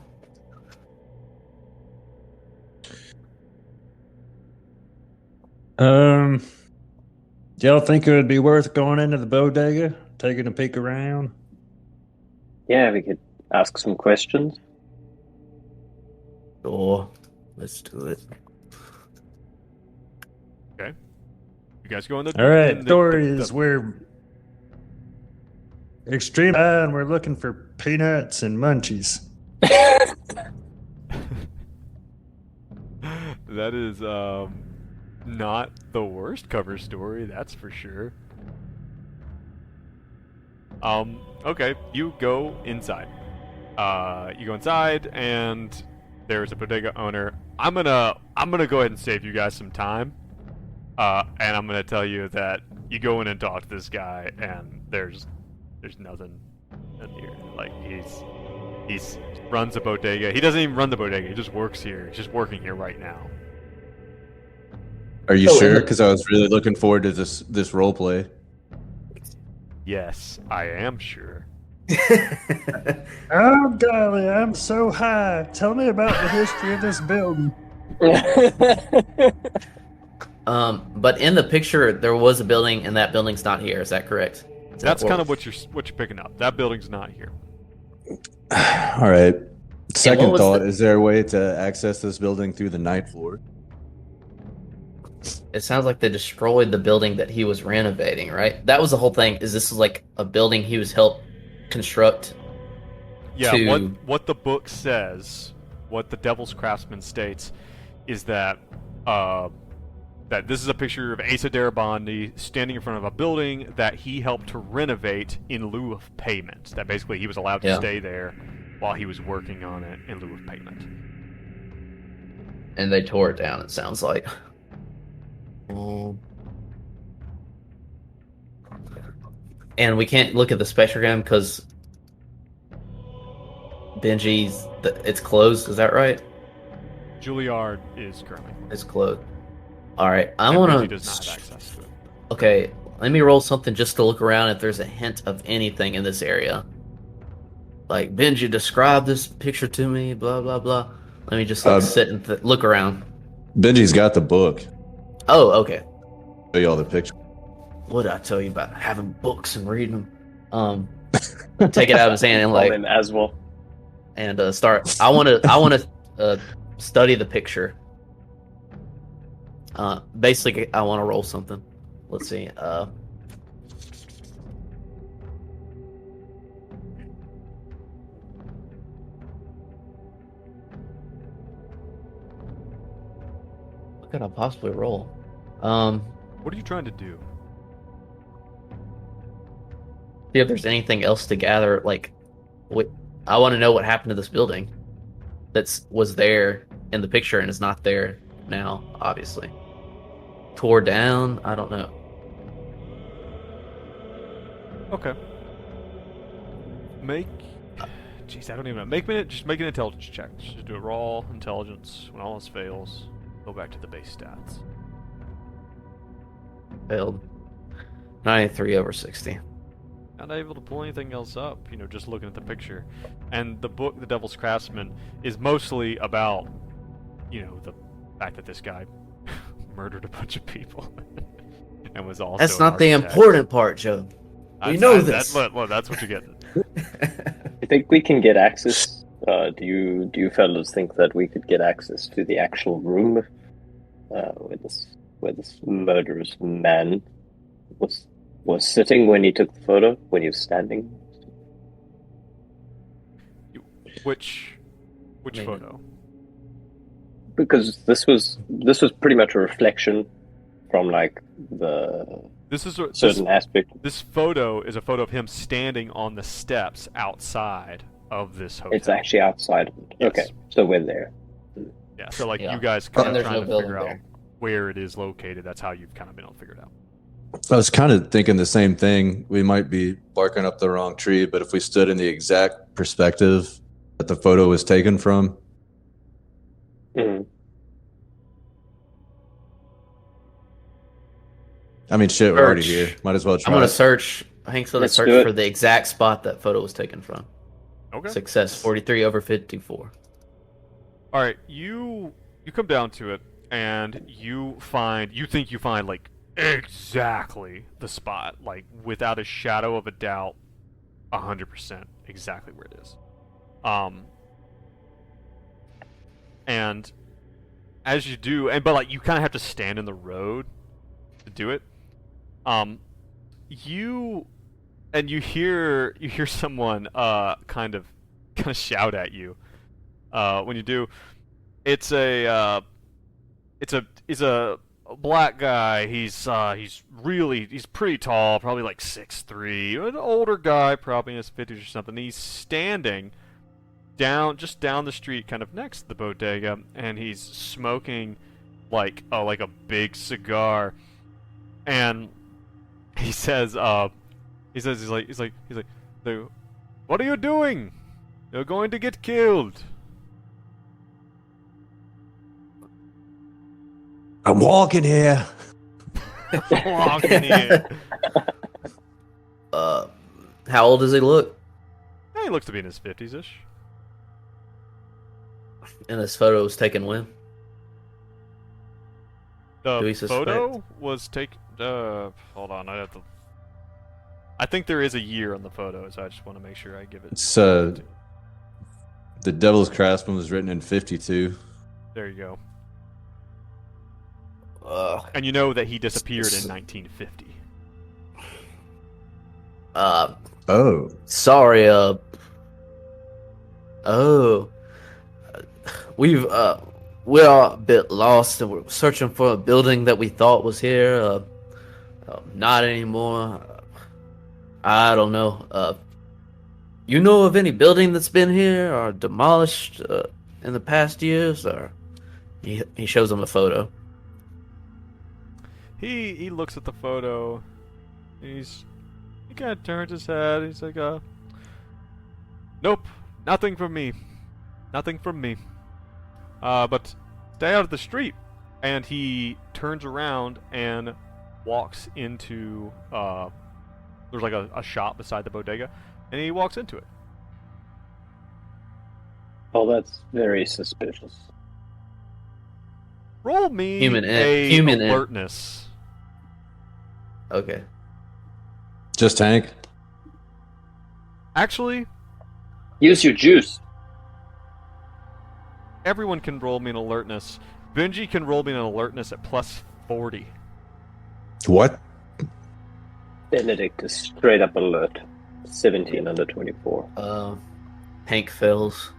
E: Do y'all think it would be worth going into the bodega, taking a peek around?
C: Yeah, we could ask some questions.
D: Sure. Let's do it.
A: You guys go in the
E: All right,
A: in
E: story is we're extreme high and we're looking for peanuts and munchies.
A: That is not the worst cover story, that's for sure. Okay, you go inside. And there's a bodega owner. I'm gonna go ahead and save you guys some time. And I'm gonna tell you that you go in and talk to this guy, and there's nothing in here. Like he's runs a bodega. He doesn't even run the bodega. He just works here. He's just working here right now.
B: Are you
D: Oh,
B: sure?
D: and
B: Because I was really looking forward to this role play.
A: Yes, I am sure.
E: Oh, golly, I'm so high. Tell me about the history of this building.
D: But in the picture, there was a building, and that building's not here. Is that correct?
A: That's kind of what you're picking up. That building's not here.
B: All right. Second
D: was
B: thought:
D: the-
B: is there a way to access this building through the ninth floor?
D: It sounds like they destroyed the building that he was renovating, right? That was the whole thing. Is this like a building he was helped construct?
A: Yeah,
D: to-
A: what the book says, what the Devil's Craftsman states, is that that this is a picture of Asa Darabandi standing in front of a building that he helped to renovate in lieu of payment. That basically he was allowed to
D: Yeah.
A: stay there while he was working on it in lieu of payment.
D: And they tore it down, it sounds like. And we can't look at the spectrogram because it's closed, is that right?
A: Juilliard is currently.
D: It's closed. Alright, I
A: and
D: want
A: Benji
D: to...
A: does not have access to it.
D: Okay, let me roll something just to look around if there's a hint of anything in this area. Like, Benji, describe this picture to me, blah, blah, blah. Let me just sit and look around.
B: Benji's got the book.
D: Oh, okay.
B: Show you all the pictures.
D: What did I tell you about having books and reading them? Take it out of his hand and
C: Call him as well.
D: and start. I want to study the picture. Basically, I want to roll something. Let's see. What could I possibly roll?
A: What are you trying to do?
D: See if there's anything else to gather, like Wait, I want to know what happened to this building was there in the picture and is not there now, obviously. Tore down? I don't know.
A: Okay. Jeez, I don't even know. Just make an intelligence check. Just do a raw intelligence. When all else fails, go back to the base stats.
D: Failed. 93 over 60.
A: Not able to pull anything else up, just looking at the picture. And the book, The Devil's Craftsman, is mostly about, the fact that this guy murdered a bunch of people. And was also
D: That's
A: an
D: not the
A: architect.
D: important part, Joe. We know this.
A: That's what you get.
C: I think we can get access. Do you fellows think that we could get access to the actual room where this murderous man was sitting when he took the photo? When he was standing?
A: Which
D: Maybe.
A: photo?
C: Because this was pretty much a reflection from like the
A: This is
C: certain aspect.
A: This photo is a photo of him standing on the steps outside of this hotel.
C: It's actually outside of it.
A: Yes.
C: Okay, so we're there.
A: Yeah, so
D: Yeah.
A: you guys
D: And
A: kind of
D: there's
A: trying
D: no
A: to
D: building
A: figure out
D: there.
A: where it is located. That's how you've kind of been able to figure it out.
B: I was kind of thinking the same thing. We might be barking up the wrong tree, but if we stood in the exact perspective that the photo was taken from,
C: Mhm.
B: I mean, shit, we're already
D: Search.
B: here. Might as well try.
D: I'm going to search. Hank's going to
C: Let's do
D: search
C: it.
D: for the exact spot that photo was taken from.
A: Okay.
D: Success, 43 over 54.
A: All right, you come down to it, and you think you find like exactly the spot, like without a shadow of a doubt, 100% exactly where it is. And as you do, but like you kind of have to stand in the road to do it. You hear someone kind of shout at you when you do. It's a black guy. He's pretty tall, probably like 6'3", an older guy, probably in his 50s or something. He's standing just down the street, kind of next to the bodega, and he's smoking like a big cigar. And he says, he's like, what are you doing? You're going to get killed.
B: I'm walking here.
A: Walking in.
D: How old does he look?
A: Yeah, he looks to be in his 50s-ish.
D: And this photo was taken when? Do we
A: The
D: suspect?
A: photo was taken. Hold on, I think there is a year on the photo, so I just want to make sure I give it.
B: It's The Devil's Craftsman was written in 52.
A: There you go.
D: Uh,
A: And you know that he disappeared in 1950.
B: Oh.
D: sorry, we're a bit lost and we're searching for a building that we thought was here. Not anymore. I don't know. You know of any building that's been here or demolished in the past years? Or he shows him a photo.
A: He looks at the photo. He kind of turns his head. He's like, nope, nothing from me. Nothing from me. But stay out of the street. And he turns around and walks into, there's like a shop beside the bodega, and he walks into it.
C: Oh, that's very suspicious.
A: Roll me
D: Human
A: alertness.
D: Okay.
B: Just Hank?
A: Actually,
C: Use your juice.
A: everyone can roll me an alertness. Benji can roll me an alertness at plus 40.
B: What?
C: Benedict is straight up alert. 17 under 24.
D: Hank fails.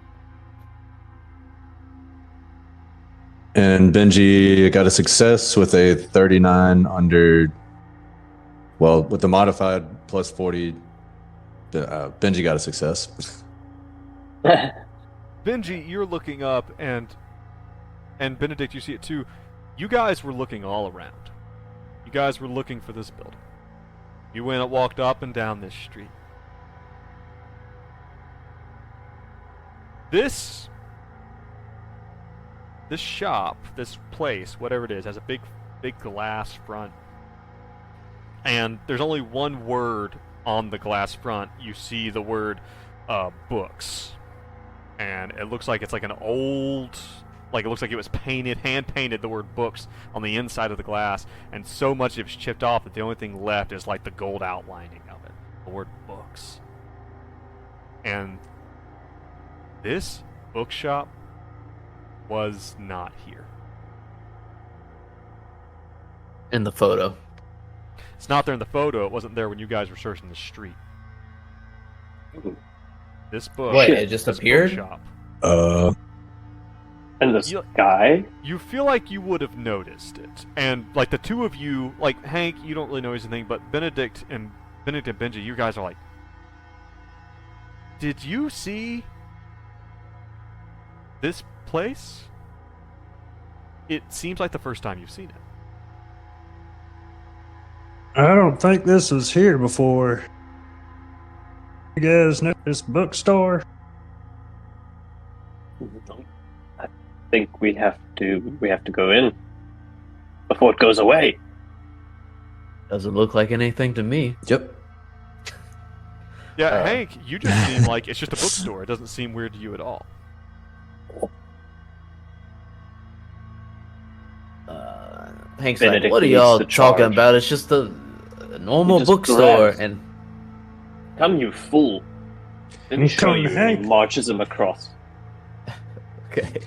B: And Benji got a success with a 39 under. Well, with the modified plus 40, Benji got a success.
A: Benji, you're looking up, and Benedict, you see it too. You guys were looking all around. You guys were looking for this building. You went and walked up and down this street. This shop, this place, whatever it is, has a big glass front. And there's only one word on the glass front. You see the word books. And it looks like it's like an old, like it looks like it was painted, hand painted, the word books on the inside of the glass, and so much it's chipped off that the only thing left is like the gold outlining of it, the word books. And this bookshop was not here.
D: In the photo.
A: It's not there in the photo. It wasn't there when you guys were searching the street. This book.
D: Wait, it just
A: this
D: appeared?
A: bookshop,
C: And the sky?
A: you feel like you would have noticed it. And like the two of you, like Hank, you don't really notice anything, but Benedict and Benji, you guys are like, did you see this place? It seems like the first time you've seen it.
E: I don't think this was here before. You guys know this bookstore?
C: I think we have to go in before it goes away.
D: Doesn't look like anything to me.
B: Yep.
A: Yeah, Hank, you just seem like it's just a bookstore. It doesn't seem weird to you at all.
D: Hank's
C: Benedict
D: like, what are
C: leads
D: y'all
C: the
D: talking
C: charge.
D: about? It's just a normal
C: just
D: bookstore.
C: grabs.
D: And
C: Come, you fool! Didn't
E: He's
C: show
E: coming,
C: you. And
E: Hank.
C: he marches him across.
D: okay.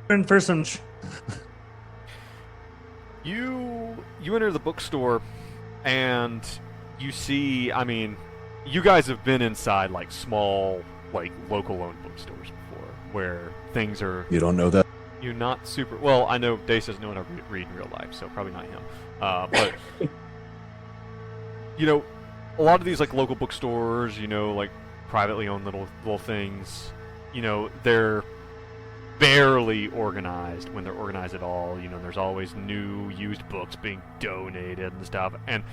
E: In for some.
A: You enter the bookstore, and you see. I mean, you guys have been inside like small, like local-owned bookstores before, where things are.
B: You don't know that?
A: You're not super. Well, I know Dace doesn't know how to read in real life, so probably not him. But you know, a lot of these like local bookstores, you know, like privately owned little things, you know, they're barely organized when they're organized at all. You know, there's always new used books being donated and stuff. And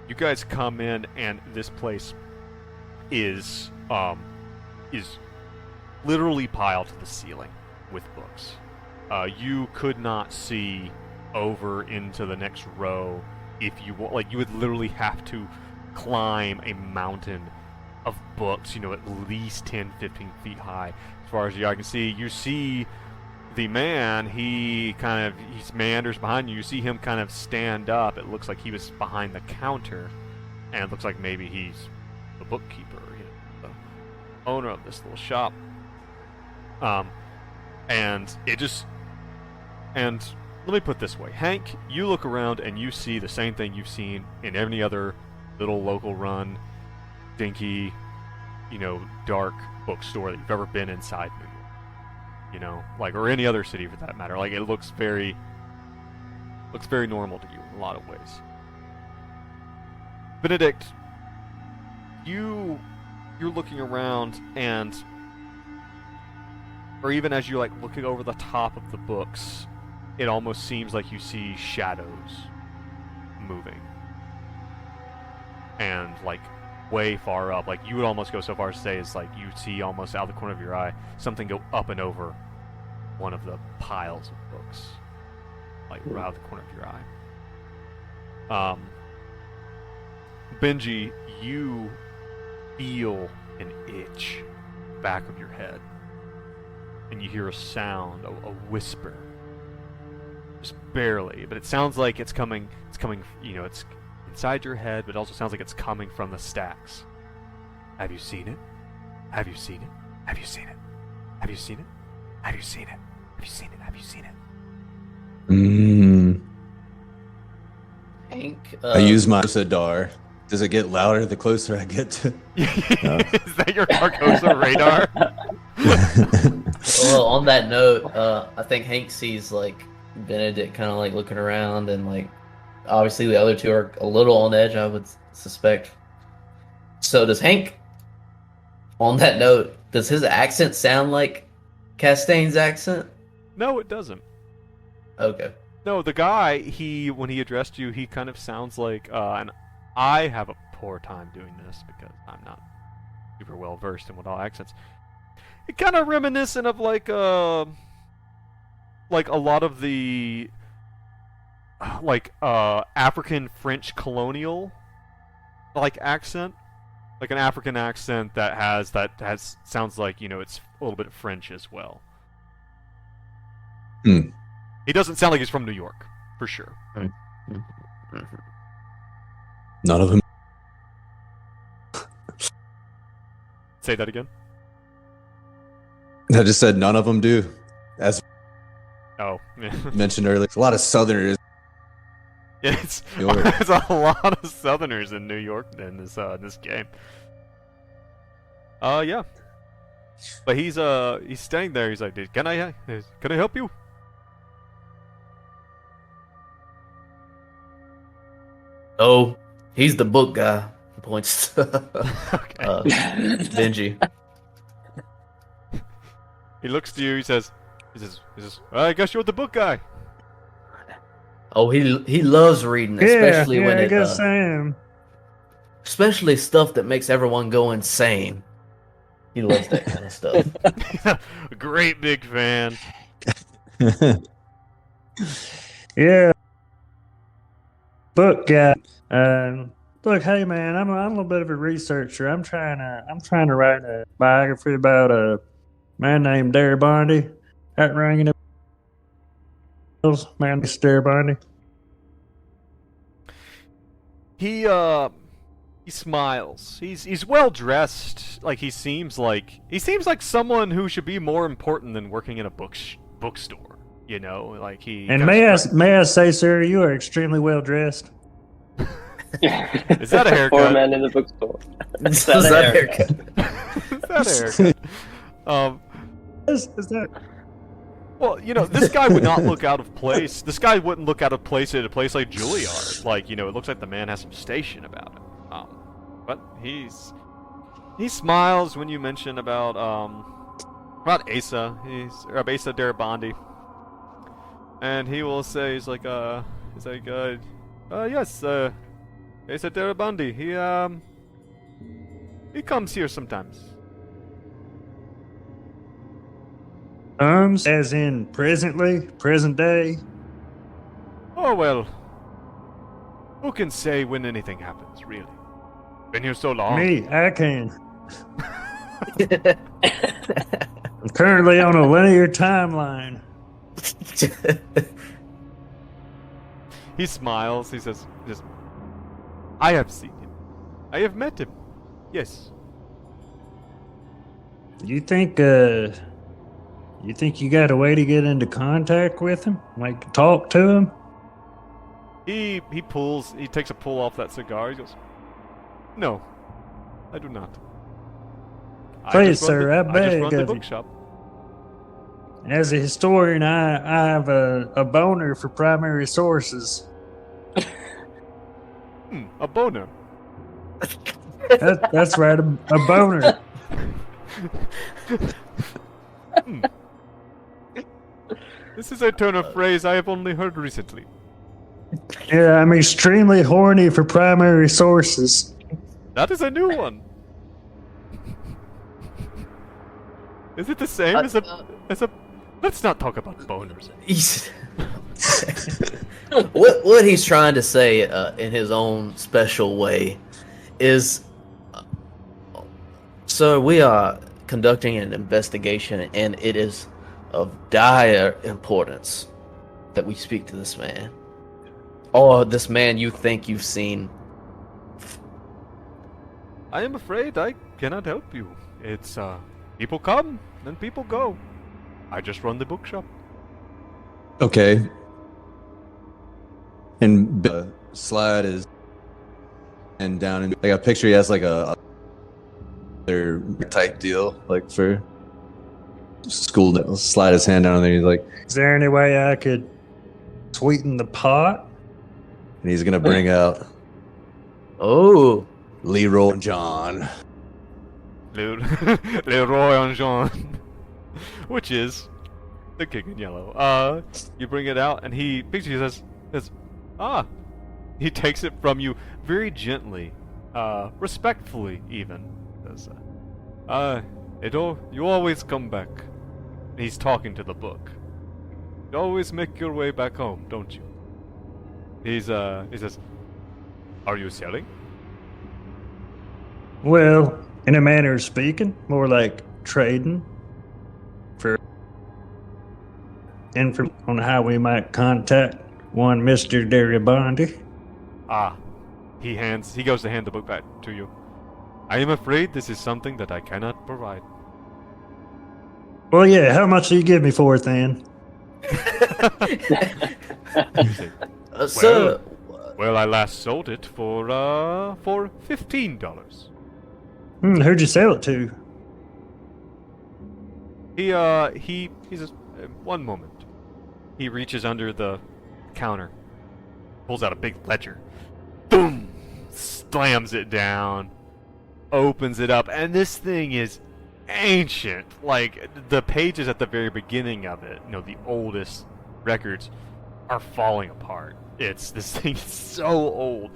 A: you guys come in, and this place is literally piled to the ceiling with books. You could not see over into the next row if you want. Like, you would literally have to climb a mountain of books, you know, at least 10, 15 feet high. As far as you can see, you see the man, he meanders behind you. You see him kind of stand up. It looks like he was behind the counter, and it looks like maybe he's the bookkeeper, you know, the owner of this little shop. And let me put it this way. Hank, you look around and you see the same thing you've seen in any other little local run, dinky, you know, dark bookstore that you've ever been inside New York. You know, like, or any other city for that matter. Like, it looks very normal to you in a lot of ways. Benedict, you're looking around, and or even as you're like looking over the top of the books, it almost seems like you see shadows moving. And like way far up, like you would almost go so far as to say is like you see almost out of the corner of your eye something go up and over one of the piles of books, like right out of the corner of your eye. Benji, you feel an itch back of your head, and you hear a sound, a whisper, just barely, but it sounds like it's coming, you know, it's inside your head, but it also sounds like it's coming from the stacks. Have you seen it? Have you seen it? Have you seen it? Have you seen it? Have you seen it? Have you seen it? Have you seen it?
D: Hank,
B: I use my Sadar. Does it get louder the closer I get to?
A: Is that your Carcosa radar?
D: well, on that note, I think Hank sees like Benedict kind of like looking around, and like obviously the other two are a little on edge, I would suspect. So does Hank On that note, does his accent sound like Castaigne's accent?
A: No, it doesn't.
D: Okay.
A: No, the guy, when he addressed you, he kind of sounds like, and I have a poor time doing this because I'm not super well versed in what all accents. It kind of reminiscent of like a lot of the African French colonial like accent, like an African accent that has sounds like, you know, it's a little bit French as well.
B: Hmm.
A: He doesn't sound like he's from New York, for sure.
B: None of them.
A: Say that again.
B: I just said none of them do. As
A: Oh, yeah.
B: mentioned earlier, it's a lot of Southerners.
A: It's
B: New York.
A: there's a lot of Southerners in New York in this game. Yeah. But he's staying there. He's like, can I help you?
D: Oh, he's the book guy. He points to
A: Okay.
D: Benji.
A: He looks to you. He says, well, I guess you're the book guy.
D: Oh, he loves reading, especially when
E: I
D: it,
E: guess I am.
D: especially stuff that makes everyone go insane. He loves that kind of stuff.
A: A great big fan.
E: Yeah. Book guy. Look, hey man, I'm a little bit of a researcher. I'm trying to write a biography about a man named Bondi. That ringing a bells, man, Mr. Bondi.
A: He smiles. He's well dressed. Like he seems like someone who should be more important than working in a bookstore. You know, like he.
E: And may I say, sir, you are extremely well dressed.
A: Is that a haircut?
C: Poor man in the bookstore.
D: Is that a haircut?
A: Is that a haircut?
E: Is that?
A: Well, you know, this guy would not look out of place. This guy wouldn't look out of place at a place like Juilliard. Like, you know, it looks like the man has some station about him. But he smiles when you mention about Asa. Asa Darabandi. And he will say, yes, Asa Darabandi. He comes here sometimes.
E: As in present day.
A: Oh, well. Who can say when anything happens, really? Been here so long.
E: Me, I can. I'm currently on a linear timeline.
A: He smiles. He says, I have seen him. I have met him. Yes.
E: You think you got a way to get into contact with him? Like talk to him?
A: He takes a pull off that cigar. He goes, no, I do not.
E: Please, sir, I
A: I just
E: beg
A: run the
E: of you.
A: bookshop.
E: As a historian, I have a boner for primary sources.
A: A boner.
E: That's right, a boner.
A: This is a turn of phrase I have only heard recently.
E: Yeah, I'm extremely horny for primary sources.
A: That is a new one. Is it the same as a? Let's not talk about boners.
D: What he's trying to say in his own special way is, so we are conducting an investigation, and it is of dire importance that we speak to this man, or this man you think you've seen.
A: I am afraid I cannot help you. It's people come and people go. I just run the bookshop.
B: Okay. And the slide is and down and like a picture he has like a their type deal like for school. Slide his hand down there. He's like,
E: Is there any way I could sweeten the pot?
B: and he's gonna bring out
D: Oh,
B: Leroy and John.
A: Le Roi Anjon, which is the king in yellow. You bring it out, and he picks you, says, ah. He takes it from you very gently, respectfully even. Says, you always come back. He's talking to the book. You always make your way back home, don't you? He says, are you selling?
E: Well, in a manner of speaking, more like trading for info on how we might contact one Mr. Garibaldi.
A: Ah, he goes to hand the book back to you. I am afraid this is something that I cannot provide.
E: Well, yeah, how much do you give me for it then?
D: So,
A: Well, I last sold it for $15.
E: Who'd you sell it to?
A: He says, one moment. He reaches under the counter, pulls out a big ledger, boom, slams it down, opens it up, and this thing is ancient. Like, the pages at the very beginning of it, the oldest records, are falling apart. This thing is so old.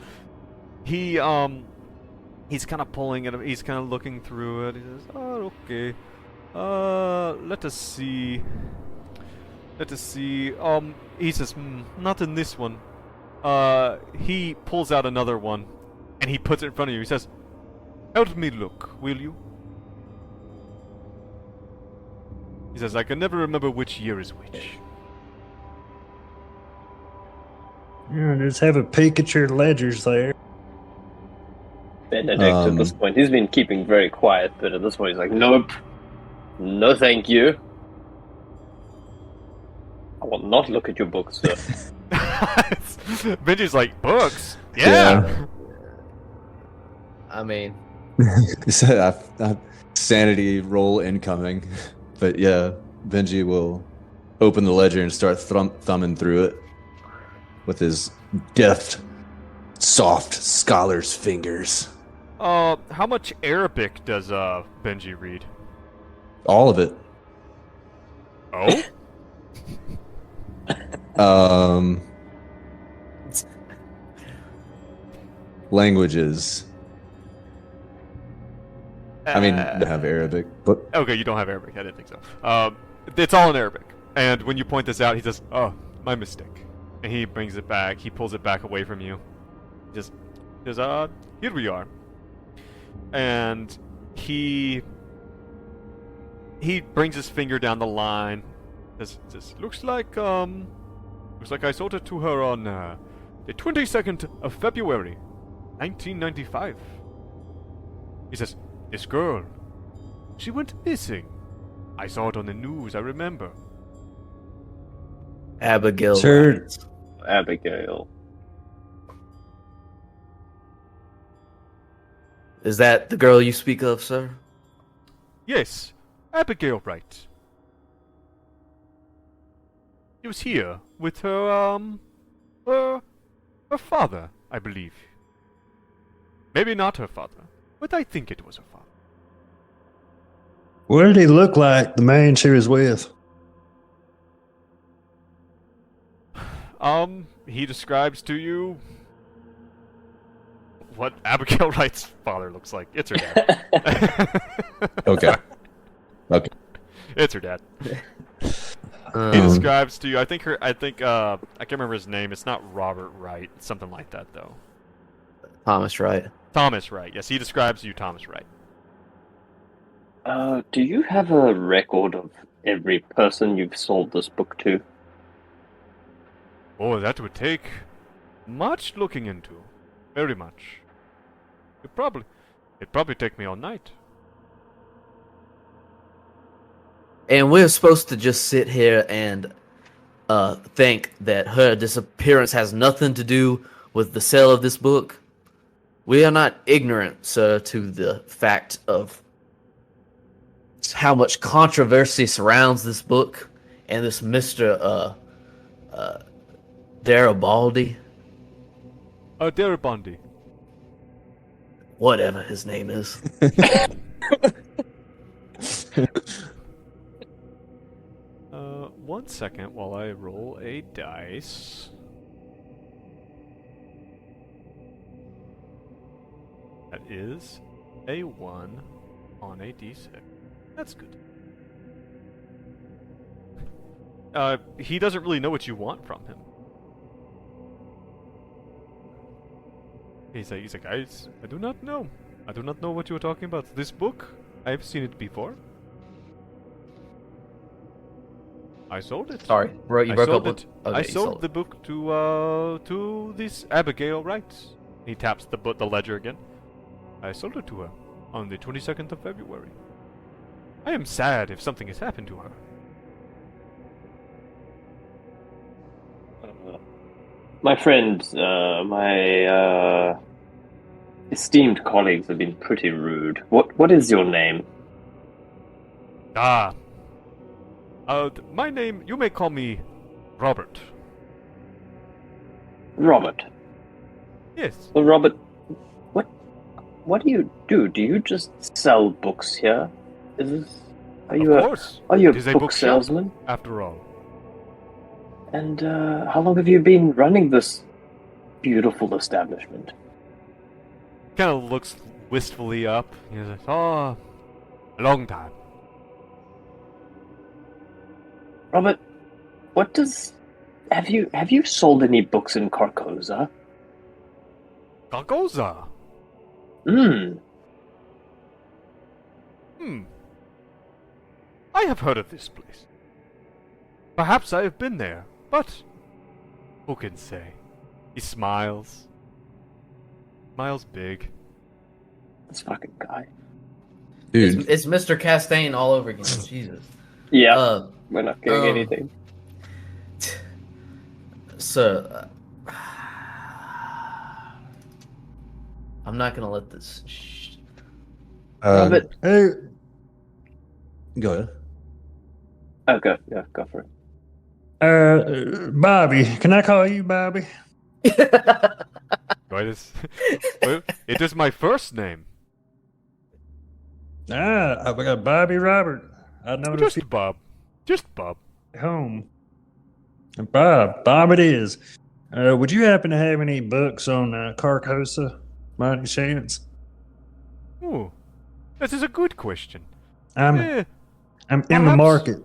A: He's kind of pulling it, he's kind of looking through it. He says, oh, okay. Let us see. He says, not in this one. He pulls out another one, and he puts it in front of you. He says, help me look, will you? He says, I can never remember which year is which.
E: Yeah, just have a peek at your ledgers there.
C: Benedict, at this point, he's been keeping very quiet, but at this point he's like, nope. No thank you. I will not look at your books, sir.
A: Benji's like, books? Yeah.
D: I mean,
B: sanity roll incoming. But yeah, Benji will open the ledger and start thumbing through it with his deft, soft scholar's fingers.
A: How much Arabic does Benji read?
B: All of it.
A: Oh?
B: Languages. I mean, I don't have Arabic, but
A: Okay, you don't have Arabic. I didn't think so. It's all in Arabic. And when you point this out, he says, oh, my mistake. And he brings it back. He pulls it back away from you. He says, here we are. And he brings his finger down the line. This looks like I sold it to her on the 22nd of February, 1995. He says, this girl, she went missing. I saw it on the news, I remember.
D: Abigail.
E: Sure.
D: Lyons.
C: Abigail.
D: Is that the girl you speak of, sir?
A: Yes, Abigail Wright. She was here with her father, I believe. Maybe not her father, but I think it was her father.
E: What did he look like, the man she was with?
A: He describes to you what Abigail Wright's father looks like. It's her dad.
B: okay. Okay.
A: It's her dad. He describes to you. I can't remember his name. It's not Robert Wright. It's something like that, though.
D: Thomas Wright.
A: Thomas Wright. Yes, he describes to you Thomas Wright.
C: Do you have a record of every person you've sold this book to?
A: Oh, that would take much looking into. Very much. It'd probably take me all night.
D: And we're supposed to just sit here and think that her disappearance has nothing to do with the sale of this book. We are not ignorant, sir, to the fact of how much controversy surrounds this book and this Mr. Garibaldi.
A: Garibaldi.
D: Whatever his name is.
A: 1 second while I roll a dice. That is a 1 on a d6. That's good. He doesn't really know what you want from him. He's like, guys, I do not know. I do not know what you are talking about. This book, I've seen it before. I sold it.
D: Sorry, bro, you
A: I
D: broke up
A: sold
D: with.
A: it.
D: Okay,
A: I
D: you
A: sold the book to this Abigail Wright. He taps the ledger again. I sold it to her on the 22nd of February. I am sad if something has happened to her.
C: My friends, my esteemed colleagues have been pretty rude. What is your name?
A: My name, you may call me Robert.
C: Robert.
A: Yes.
C: Well, Robert, what do you do? Do you just sell books here? Are you
A: Of course.
C: a
A: It is a
C: book
A: bookshop,
C: salesman?
A: after all.
C: And how long have you been running this beautiful establishment?
A: Kind of looks wistfully up. He's like, a long time.
C: Robert, have you sold any books in Carcosa?
A: Carcosa. I have heard of this place. Perhaps I have been there, but who can say? He smiles. Smiles big.
C: This fucking guy.
B: Dude,
D: It's Mr. Castaigne all over again. Jesus.
C: Yeah, we're not getting anything.
D: So, I'm not gonna let this.
C: Robert,
E: Hey,
B: go ahead.
C: go for it.
E: Bobby, can I call you Bobby?
A: Right? It is my first name.
E: I got Bobby Robert. I noticed
A: Just Bob. Just Bob.
E: you home. Bob it is. Would you happen to have any books on Carcosa, by any chance?
A: Ooh, this is a good question.
E: I'm
A: Eh,
E: in the
A: perhaps-
E: market.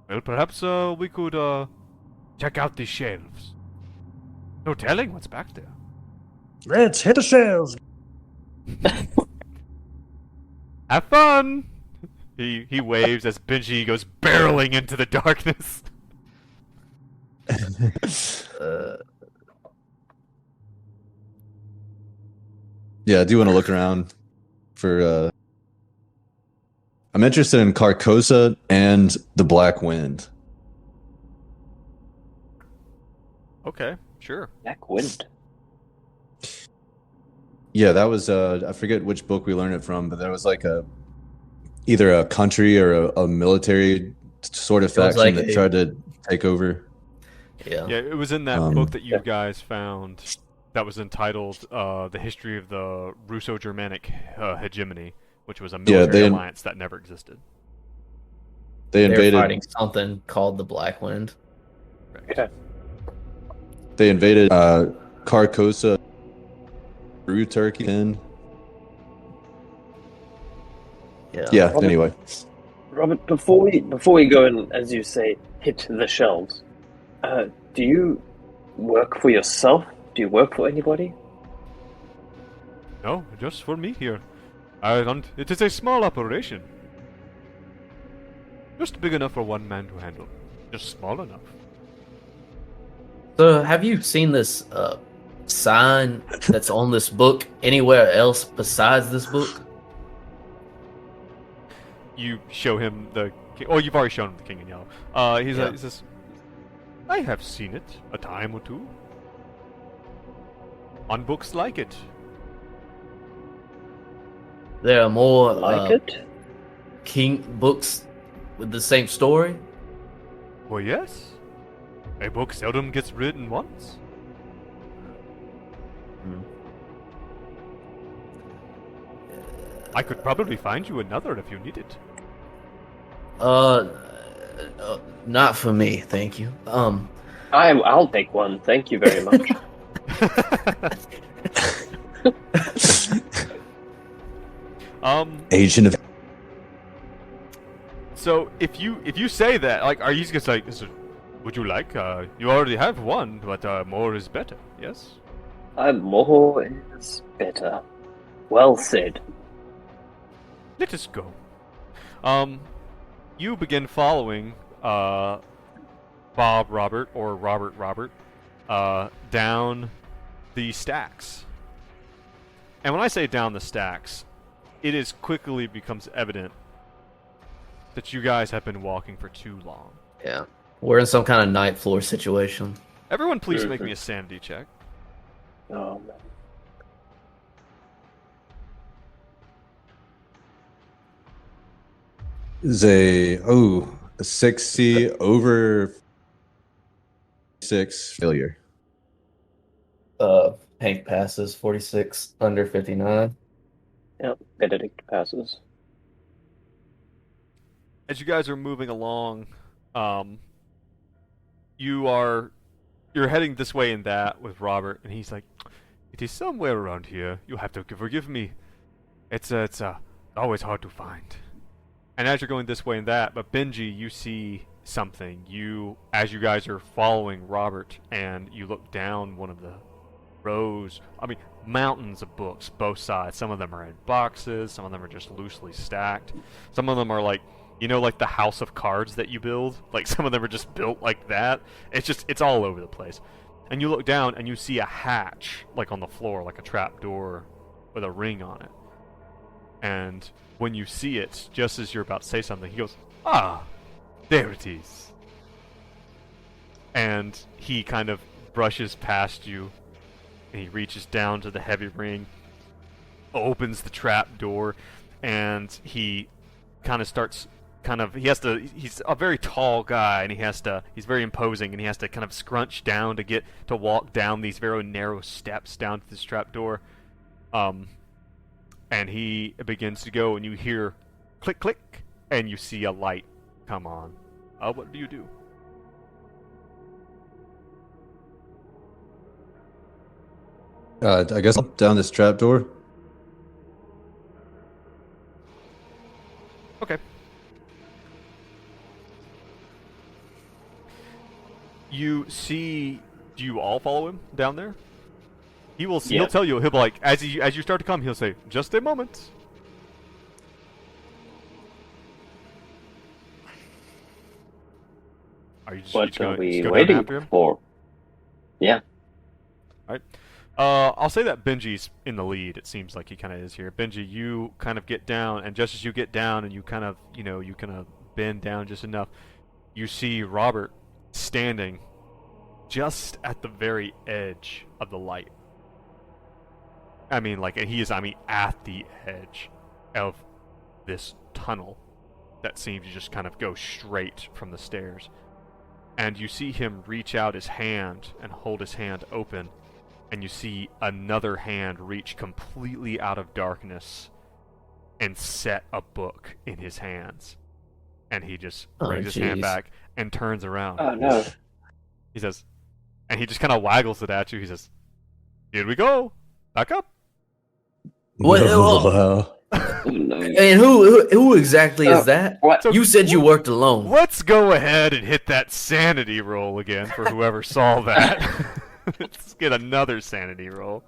A: Well, perhaps we could check out the shelves. No telling what's back there.
E: Let's hit the shelves.
A: Have fun! He waves as Benji goes barreling into the darkness.
B: Yeah, I do want to look around for. I'm interested in Carcosa and the Black Wind.
A: Okay, sure.
C: Black Wind.
B: Yeah, that was I forget which book we learned it from, but there was like either a country or a military sort of
D: It was
B: faction
D: like
B: that tried to take over.
D: Yeah.
A: Yeah, it was in that book that you guys found that was entitled The History of the Russo-Germanic Hegemony, which was a military alliance that never existed.
B: They
D: They're
B: invaded.
D: fighting something called the Black Wind.
C: Yeah.
B: They invaded Carcosa through Turkey. And yeah. Anyway,
C: Robert, before we go and, as you say, hit the shelves, do you work for yourself? Do you work for anybody?
A: No, just for me here. It is a small operation. Just big enough for one man to handle. Just small enough.
D: So, have you seen this sign that's on this book anywhere else besides this book?
A: You show him the king. Oh, you've already shown him the King in Yellow. He says, I have seen it a time or two. On books like it.
D: There are more
C: Like it?
D: king books with the same story.
A: Well, yes. A book seldom gets written once. I could probably find you another if you need it.
D: Not for me, thank you.
C: I'll take one. Thank you very much.
B: Agent of.
A: So if you say that, like, are you just like, would you like? You already have one, but more is better. Yes.
C: More is better. Well said.
A: Let us go. You begin following Bob Robert or Robert down the stacks. And when I say down the stacks, it is quickly becomes evident that you guys have been walking for too long.
D: Yeah. We're in some kind of night floor situation.
A: Everyone, please make me a sanity check.
C: Oh man.
B: Is a 60 over 6 failure.
D: Hank passes 46 under 59.
C: Yep, Benedict passes.
A: As you guys are moving along, you're heading this way and that with Robert, and he's like, "It is somewhere around here. You have to forgive me. It's always hard to find." And as you're going this way and that, but Benji, you see something. As you guys are following Robert, and you look down one of the rows, mountains of books, both sides. Some of them are in boxes, some of them are just loosely stacked. Some of them are like, like the house of cards that you build. Like, some of them are just built like that. It's all over the place. And you look down, and you see a hatch, like on the floor, like a trap door with a ring on it. And when you see it, just as you're about to say something, he goes, "Ah, there it is." And he kind of brushes past you, and he reaches down to the heavy ring, opens the trap door, and he kind of starts he's a very tall guy, and he's very imposing, and he has to kind of scrunch down to walk down these very narrow steps down to this trap door. And he begins to go, and you hear click, click, and you see a light come on. What do you do?
B: I guess down this trapdoor.
A: Okay. You see, do you all follow him down there? He will.
C: Yeah.
A: He'll tell you. He'll be like, as you start to come, he'll say, "Just a moment." Are you just?
C: What are we
A: go down
C: waiting
A: after him?
C: for? Yeah.
A: All right. I'll say that Benji's in the lead. It seems like he kind of is here. Benji, you kind of get down, and just as you get down, and you kind of bend down just enough, you see Robert standing just at the very edge of the light. He is at the edge of this tunnel that seems to just kind of go straight from the stairs. And you see him reach out his hand and hold his hand open, and you see another hand reach completely out of darkness and set a book in his hands. And he just brings his hand back and turns around.
C: Oh no.
A: He says, and he just kind of waggles it at you. He says, "Here we go. Back up."
D: What?
B: Wow.
C: Oh, no.
D: And who exactly is that?
C: What?
A: So-
D: You said you worked alone.
A: Let's go ahead and hit that sanity roll again for whoever saw that. Let's get another sanity roll.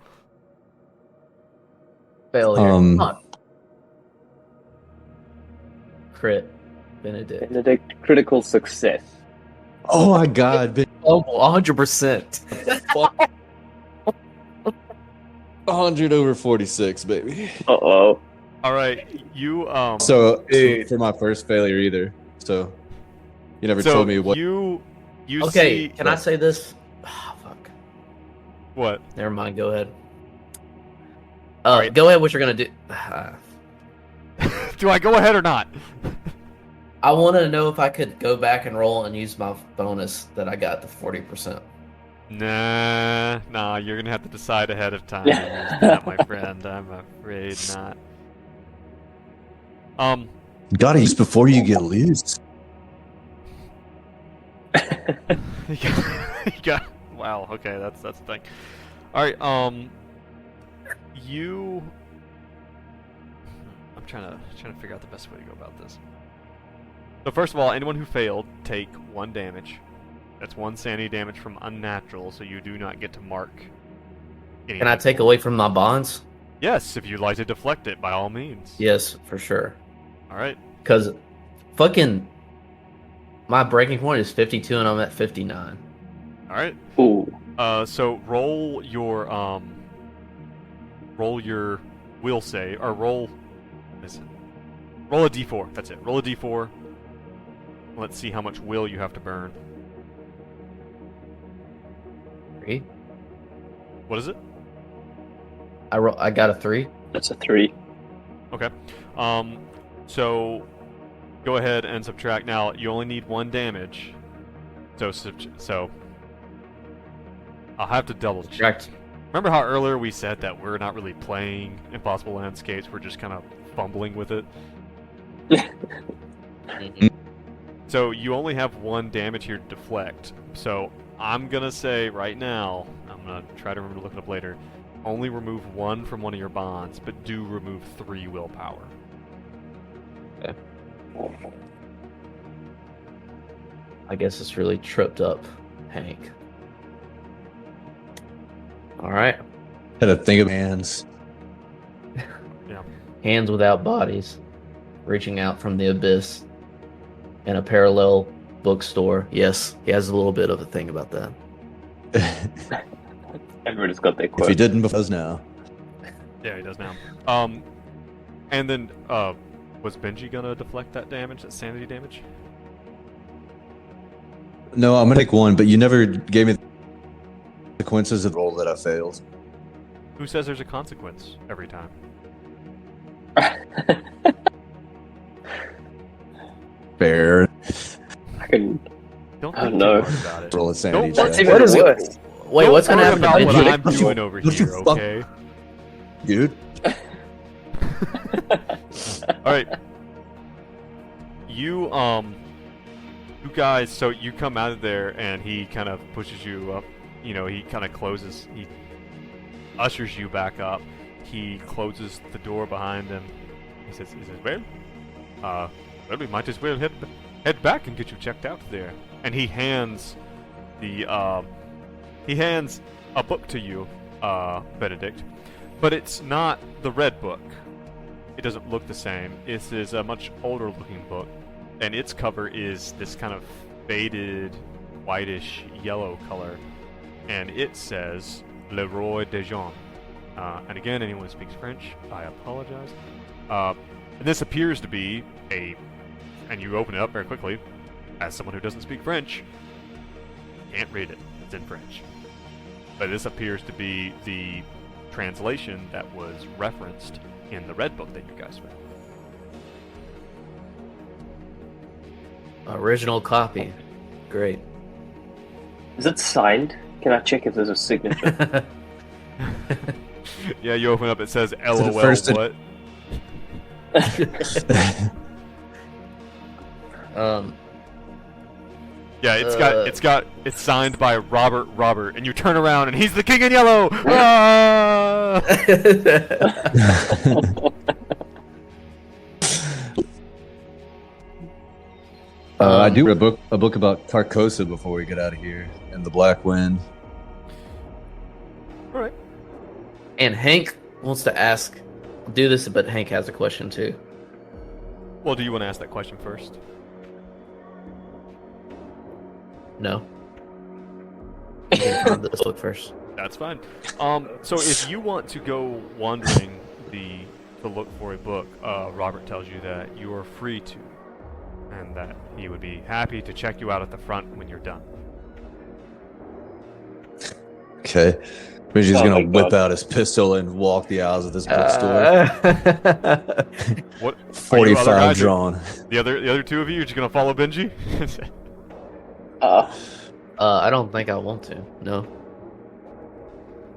D: Failure. Huh. Crit. Benedict.
C: Benedict, critical success.
B: Oh my God!
D: Oh, 100%.
B: 100 over 46, baby.
C: Uh-oh.
A: All right, you
B: So for my first failure either. So you never told me what.
A: you
D: Okay,
A: see
D: can I say this? Oh, fuck.
A: what?
D: Never mind, go ahead.
A: Alright.
D: Go ahead, what you're gonna do.
A: Do I go ahead or not?
D: I want to know if I could go back and roll and use my bonus that I got the 40%.
A: Nah, you're gonna have to decide ahead of time. Yeah, my friend. I'm afraid not.
B: Gotta use before you get loose.
A: Wow. Okay, that's the thing. All right. I'm trying to figure out the best way to go about this. So first of all, anyone who failed, take 1 damage. That's 1 sanity damage from unnatural, so you do not get to mark.
D: Can I take away from my bonds?
A: Yes, if you'd like to deflect it, by all means.
D: Yes, for sure.
A: All right.
D: Because fucking my breaking point is 52 and I'm at 59.
A: All right.
C: Ooh.
A: So roll your will save, or roll. What is it? Roll a d4. That's it. Roll a d4. Let's see how much will you have to burn.
D: 3.
A: What is it?
D: I got a 3.
C: That's a 3.
A: Okay. So go ahead and subtract. Now you only need 1 damage. So I'll have to double check.
D: Subtract.
A: Remember how earlier we said that we're not really playing Impossible Landscapes, we're just kind of fumbling with it? So you only have 1 damage here to deflect. So I'm going to say right now, I'm going to try to remember to look it up later, only remove 1 from one of your bonds, but do remove 3 willpower.
D: Okay. I guess it's really tripped up Hank. Alright.
B: Had to think of hands.
A: Yeah.
D: Hands without bodies, reaching out from the abyss in a parallel bookstore. Yes, he has a little bit of a thing about that.
C: Everybody's got their quote.
B: If he didn't before now.
A: Yeah, he does now. And then, was Benji gonna deflect that damage, that sanity damage?
B: No, I'm gonna take 1, but you never gave me the consequences of the roll that I failed.
A: Who says there's a consequence every time?
B: Fair.
C: I can.
A: Don't
C: Oh,
A: think
C: no.
A: too hard about it.
B: Roll a sanity
A: Don't
B: check.
C: That's even
D: What is it?
C: worse.
D: Wait,
A: Don't
D: what's gonna
A: worry
D: happen to
A: about what
D: Benji?
A: I'm doing over
B: What the
A: here,
B: fuck?
A: okay?
B: Dude.
A: Alright. You guys, so you come out of there and he kind of pushes you up. You know, he kind of he ushers you back up. He closes the door behind him. He says, well, we might as well head back and get you checked out there. And he hands a book to you, Benedict. But it's not the red book. It doesn't look the same. This is a much older looking book, and its cover is this kind of faded, whitish yellow color, and it says Le Roi des Gens. And again, anyone who speaks French, I apologize. And this appears to be and you open it up very quickly. As someone who doesn't speak French, can't read it. It's in French. But this appears to be the translation that was referenced in the red book that you guys read.
D: Original copy. Great.
C: Is it signed? Can I check if there's a signature?
A: Yeah, you open up, it says LOL
B: first
A: what? Yeah, it's signed by Robert, and you turn around and he's the king in yellow! Ah!
B: I do read a book about Carcosa before we get out of here, and the Black Wind.
A: Alright.
D: And Hank wants to ask, do this, but Hank has a question too.
A: Well, do you want to ask that question first?
D: No. You can find this book first.
A: That's fine. So if you want to go wandering to look for a book, Robert tells you that you are free to, and that he would be happy to check you out at the front when you're done.
B: Okay. Benji's
C: Oh my
B: gonna whip
C: God.
B: out his pistol and walk the aisles of this bookstore.
A: What? Are you other
B: 45
A: guys-
B: drawn.
A: The other two of you are just gonna follow Benji?
D: I don't think I want to. No.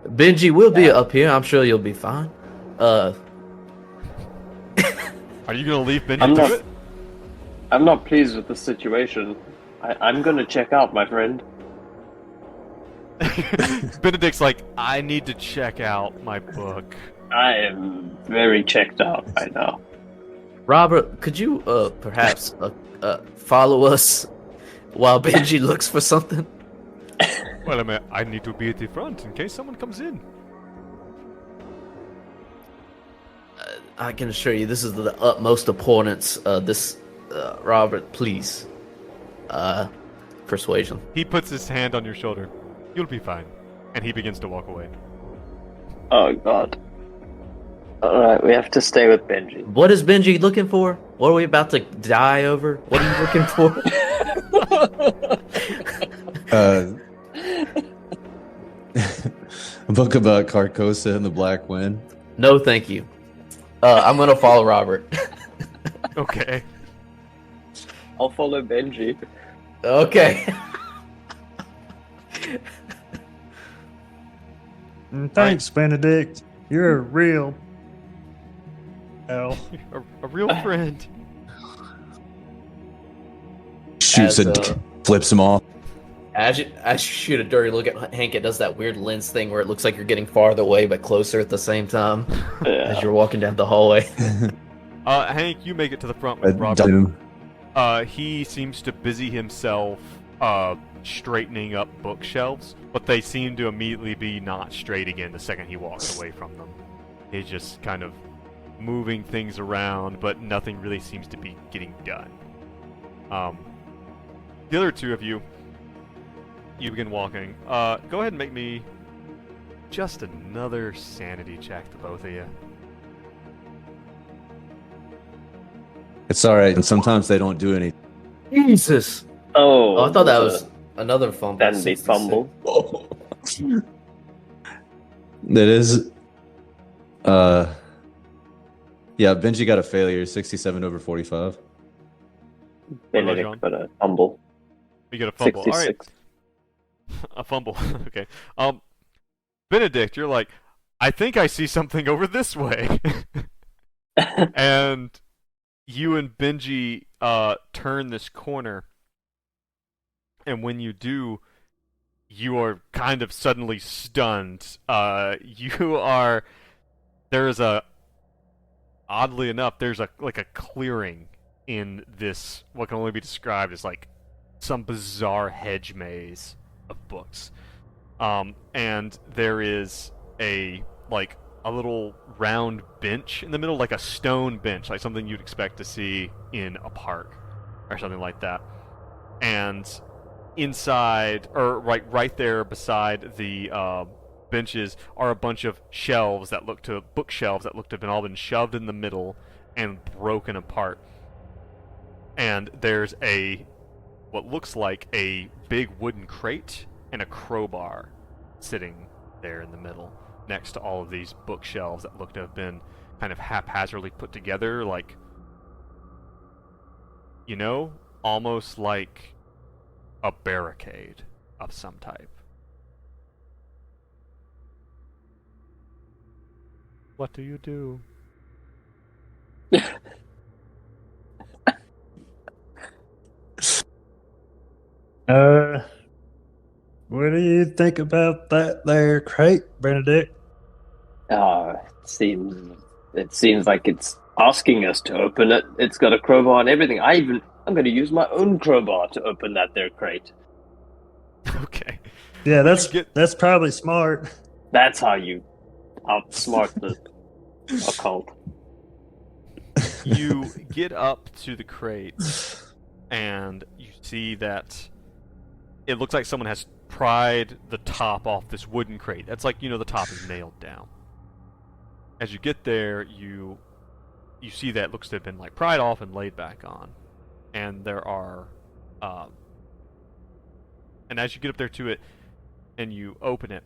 D: Benji will be up here. I'm sure you'll be fine.
A: Are you gonna leave Benji
C: I'm
A: to
C: not-
A: it?
C: I'm not pleased with the situation. I'm gonna check out, my friend.
A: Benedict's like, I need to check out my book.
C: I am very checked out right now.
D: Robert, could you perhaps follow us while Benji looks for something?
A: Well, I need to be at the front in case someone comes in.
D: I can assure you, this is the utmost importance. Robert, please. Persuasion.
A: He puts his hand on your shoulder. You'll be fine. And he begins to walk away.
C: Oh god. Alright, we have to stay with Benji.
D: What is Benji looking for? What are we about to die over? What are you looking for?
B: A book about Carcosa and the Black Wind.
D: No, thank you. I'm gonna follow Robert.
A: Okay.
C: I'll follow Benji.
D: Okay.
E: Thanks, Benedict. You're a real pal.
A: A real friend.
B: Shoots
D: As,
B: and flips him off.
D: As you shoot a dirty look at Hank, it does that weird lens thing where it looks like you're getting farther away but closer at the same time as you're walking down the hallway.
A: Hank, you make it to the front with Robert.
B: Him.
A: He seems to busy himself straightening up bookshelves, but they seem to immediately be not straight again the second he walks away from them. He's just kind of moving things around, but nothing really seems to be getting done. The other two of you begin walking. Go ahead and make me just another sanity check, the both of you.
B: It's alright, and sometimes they don't do anything.
D: Jesus!
C: Oh,
D: I thought that was another fumble.
C: Dandy fumble.
B: That is. Yeah, Benji got a failure, 67 over 45.
C: Benedict
A: John?
C: got a fumble.
A: You get a fumble.
C: 66.
A: Alright. A fumble. Okay. Benedict, you're like, I think I see something over this way. And you and Benji turn this corner, and when you do, you are kind of suddenly stunned. Oddly enough, there's a clearing in this, what can only be described as like some bizarre hedge maze of books. And there is a little round bench in the middle, like a stone bench, like something you'd expect to see in a park or something like that. And inside, or right there beside the benches, are a bunch of bookshelves that look to have been all been shoved in the middle and broken apart. And there's what looks like a big wooden crate and a crowbar sitting there in the middle, next to all of these bookshelves that look to have been kind of haphazardly put together, like, almost like a barricade of some type. What do you do?
E: What do you think about that there crate, Benedict?
C: It seems like it's asking us to open it. It's got a crowbar and everything. I'm going to use my own crowbar to open that there crate.
A: Okay.
E: Yeah, that's probably smart.
C: That's how you outsmart the occult.
A: You get up to the crate, and you see that it looks like someone has pried the top off this wooden crate. That's like, the top is nailed down. As you get there, you see that it looks to have been pried off and laid back on. And there are and as you get up there to it and you open it,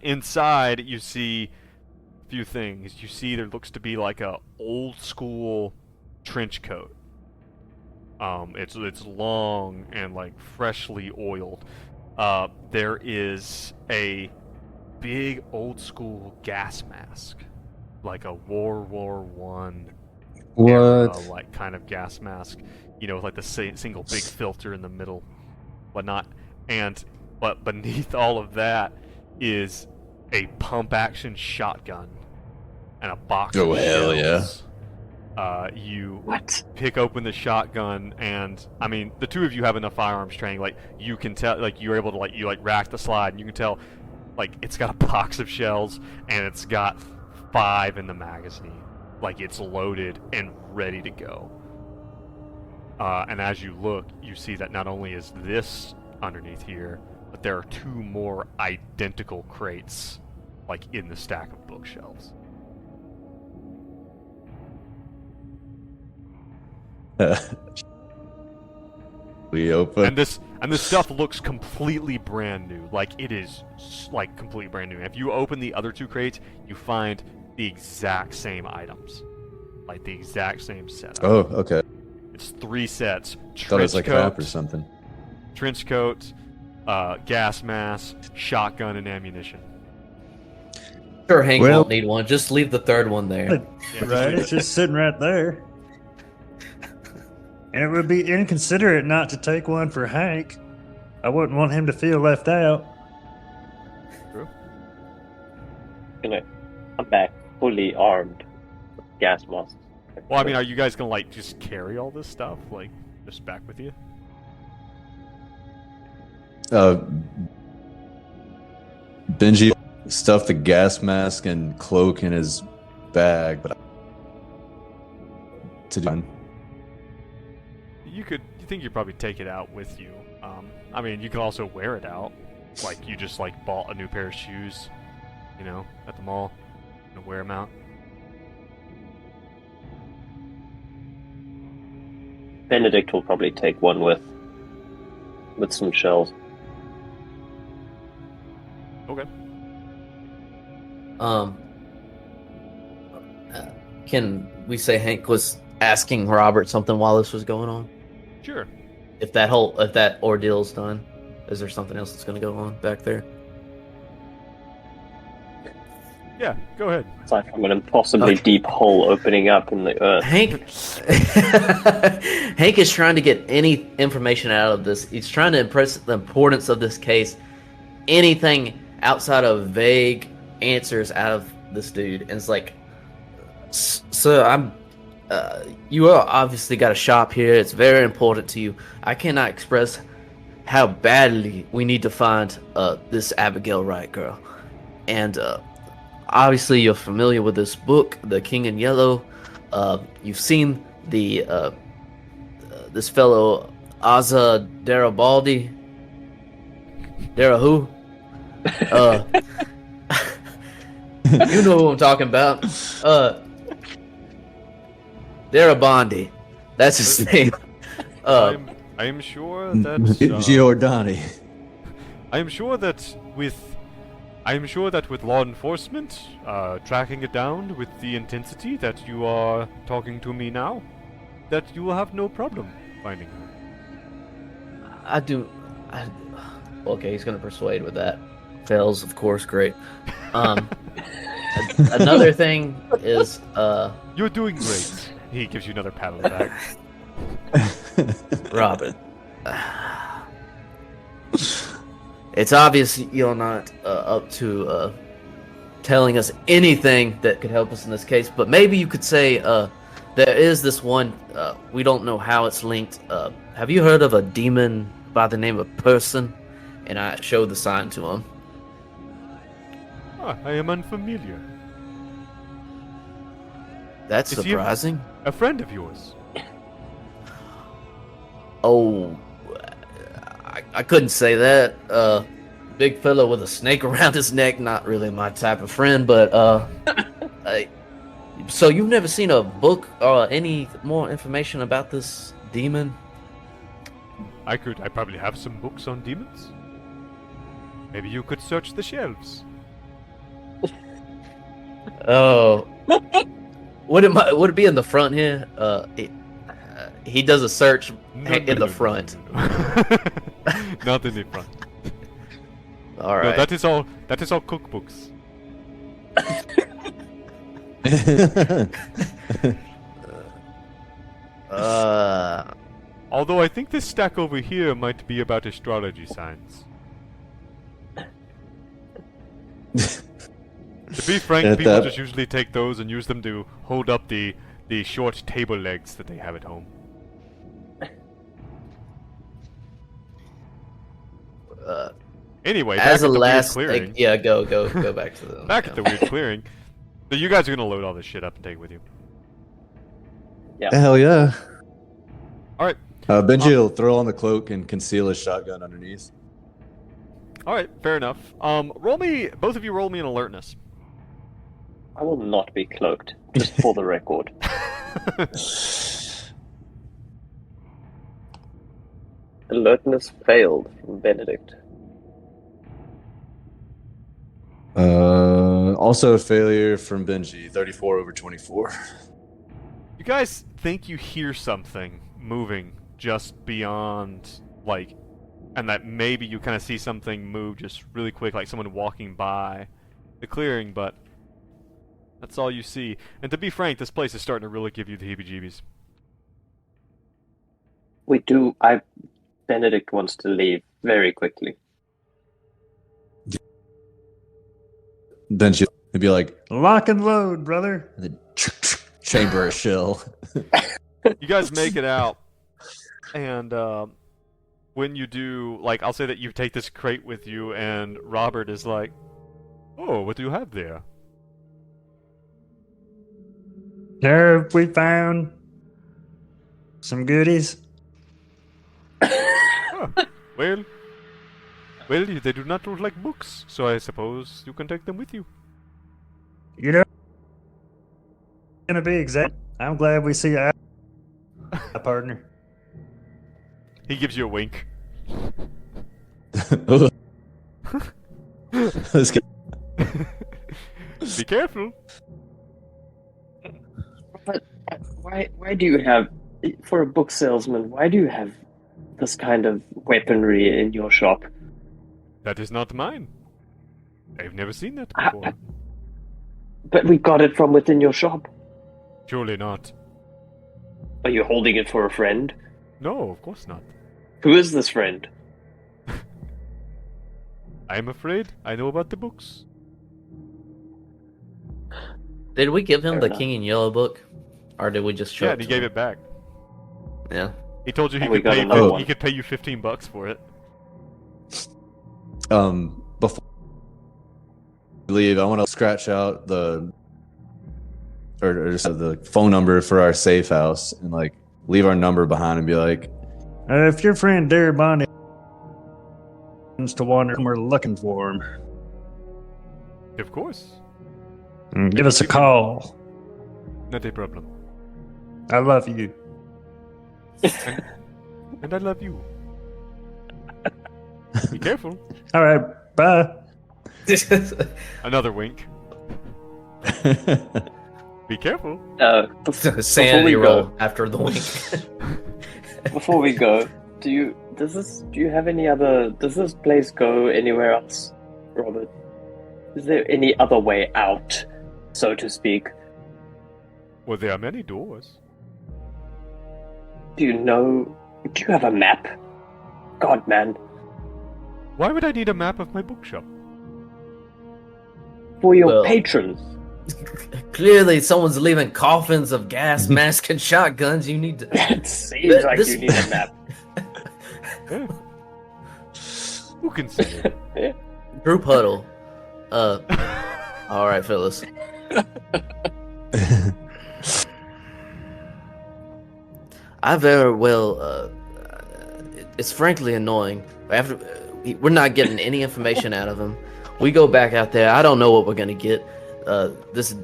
A: inside you see a few things. You see there looks to be like a old school trench coat. It's long and freshly oiled. There is a big old school gas mask, like a World War I
B: What?
A: like kind of gas mask, with like the single big filter in the middle, whatnot. But beneath all of that is a pump action shotgun and a box
B: Oh,
A: of
B: hell
A: shells. You
C: What?
A: pick open the shotgun, and I mean, the two of you have enough firearms training. Like, you can tell, like, you're able to, like, rack the slide, and you can tell, like, it's got a box of shells, and it's got 5 in the magazine. Like, it's loaded and ready to go. And as you look, you see that not only is this underneath here, but there are 2 more identical crates, like, in the stack of bookshelves.
B: We open.
A: And this stuff looks completely brand new. Like, it is like completely brand new. And if you open the other 2 crates, you find the exact same items, like the exact same setup.
B: Oh, okay.
A: It's 3 sets:
B: Thought it was like crap or
A: coat,
B: something.
A: trench coat, gas mask, shotgun, and ammunition.
D: Sure, Hank
E: Well-
D: won't need one. Just leave the third one there.
A: Yeah,
E: Right, it's just sitting right there. And it would be inconsiderate not to take one for Hank. I wouldn't want him to feel left out.
C: Gonna come back fully armed with gas masks.
A: Well, I mean, are you guys gonna like just carry all this stuff, like, just back with you?
B: Benji stuffed the gas mask and cloak in his bag, but to do.
A: You think you'd probably take it out with you. I mean, you can also wear it out, like you just like bought a new pair of shoes, at the mall, and wear them out.
C: Benedict will probably take one with some shells.
A: Okay.
D: Can we say Hank was asking Robert something while this was going on?
A: Sure.
D: If that ordeal's done, is there something else that's going to go on back there?
A: Yeah, go ahead.
C: Aside from an impossibly deep hole opening up in the earth.
D: Hank Hank is trying to get any information out of this. He's trying to impress the importance of this case. Anything outside of vague answers out of this dude. And it's like, sir, you are obviously got a shop here. It's very important to you. I cannot express how badly we need to find this Abigail Wright girl. And obviously you're familiar with this book, The King in Yellow. You've seen the this fellow Aza Darabaldi. Dara who? You know who I'm talking about. Darabondi. That's his name.
A: I am sure that
B: Giordani.
A: I am sure that with law enforcement tracking it down with the intensity that you are talking to me now, that you will have no problem finding her.
D: Okay, he's gonna persuade with that. Fails, of course, great. Another thing is
A: You're doing great. He gives you another pat on the back.
D: Robin. It's obvious you're not up to telling us anything that could help us in this case, but maybe you could say there is this one, we don't know how it's linked. Have you heard of a demon by the name of Person? And I showed the sign to him.
A: I am unfamiliar.
D: That's
A: Is he
D: surprising.
A: A friend of yours?
D: Oh, I couldn't say that. Big fella with a snake around his neck, not really my type of friend, but so you've never seen a book or any more information about this demon?
A: I probably have some books on demons. Maybe you could search the shelves.
D: Oh, would it be in the front here? He does a search in the front.
A: No. Not in the front.
D: All right.
A: No, that is all cookbooks. Although I think this stack over here might be about astrology signs. To be frank,
B: At
A: people
B: that-
A: just usually take those and use them to hold up the short table legs that they have at home. Anyway, back
D: As
A: at
D: a
A: the
D: last,
A: weird clearing.
D: yeah, go back to the
A: Back at the weird clearing. So you guys are gonna load all this shit up and take it with you.
B: Hell yeah.
A: All right.
B: Benji will throw on the cloak and conceal his shotgun underneath.
A: All right. Fair enough. Roll me. Both of you roll me an alertness.
C: I will not be cloaked, just for the record. Alertness failed from Benedict.
B: Also a failure from Benji, 34 over 24.
A: You guys think you hear something moving just beyond, like, and that maybe you kind of see something move just really quick, like someone walking by the clearing, but that's all you see. And to be frank, this place is starting to really give you the heebie-jeebies.
C: Benedict wants to leave very quickly.
B: Then she'd be like,
E: Lock and load, brother.
B: the chamber of shell.
A: You guys make it out, and when you do, like, I'll say that you take this crate with you, and Robert is like, "Oh, what do you have there?"
E: There we found some goodies.
A: Huh. Well, they do not look like books, so I suppose you can take them with you.
E: You know, gonna be exact. I'm glad we see our partner.
A: He gives you a wink.
B: Let's get
A: Be careful.
C: But why do you have, for a book salesman, why do you have this kind of weaponry in your shop?
A: That is not mine. I've never seen that before.
C: But we got it from within your shop.
A: Surely not.
C: Are you holding it for a friend?
A: No, of course not.
C: Who is this friend?
A: I'm afraid I know about the books.
D: Did we give him
C: Fair
D: the
C: enough.
D: King in Yellow book, or did we just show?
A: Yeah,
D: it
A: and he
D: to
A: gave
D: him?
A: it back.
D: Yeah.
A: He told you he
C: And we
A: could
C: got
A: pay
C: another
A: you,
C: one.
A: he could pay you $15 for it.
B: before we leave, I want to scratch out the phone number for our safe house and like leave our number behind and be like,
E: If your friend Darabond happens to wander, we're looking for him.
A: Of course.
E: Give us a call.
A: Not a problem.
E: I love you.
A: And I love you. Be careful.
E: All right, bye.
A: Another wink. Be careful.
D: Sanity
C: we
D: roll
C: go-
D: after the wink.
C: Before we go, do you have any other? Does this place go anywhere else, Robert? Is there any other way out, so to speak?
A: Well, there are many doors.
C: Do you have a map? God, man.
A: Why would I need a map of my bookshop?
C: For your
D: Well-
C: patrons.
D: Clearly, someone's leaving coffins of gas masks and shotguns. You need to.
C: It seems like
D: This-
C: you need a map.
A: Yeah. Who can say it?
D: Group huddle. All right, fellas. I very well. It's frankly annoying. We're not getting any information out of him. We go back out there. I don't know what we're gonna get. This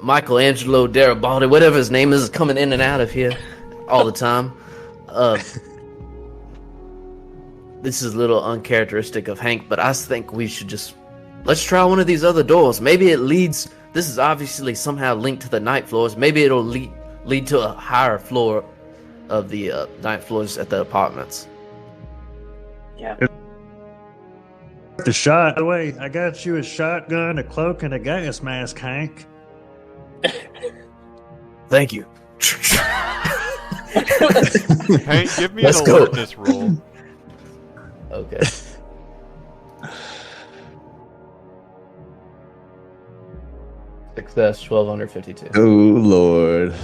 D: Michelangelo Garibaldi, whatever his name is coming in and out of here all the time. This is a little uncharacteristic of Hank, but I think we should let's try one of these other doors. Maybe it leads. This is obviously somehow linked to the night floors. Maybe it'll lead to a higher floor of the night floors at the apartments.
C: Yeah.
E: The shot. By the way, I got you a shotgun, a cloak, and a gas mask, Hank.
D: Thank you.
A: Hey, give me
D: Let's
A: an
D: go.
A: alertness roll.
D: Okay. Success 12 under 52.
B: Oh Lord.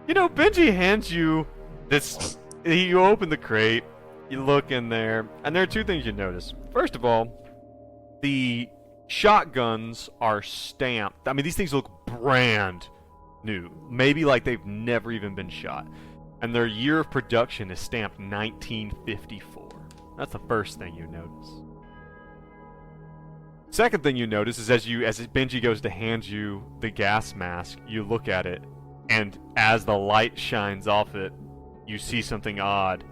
A: You know, Benji hands you this. You open the crate, you look in there, and there are two things you notice. First of all, the shotguns are stamped. I mean, these things look brand new. Maybe like they've never even been shot. And their year of production is stamped 1954. That's the first thing you notice. Second thing you notice is as Benji goes to hand you the gas mask, you look at it, and as the light shines off it, you see something odd,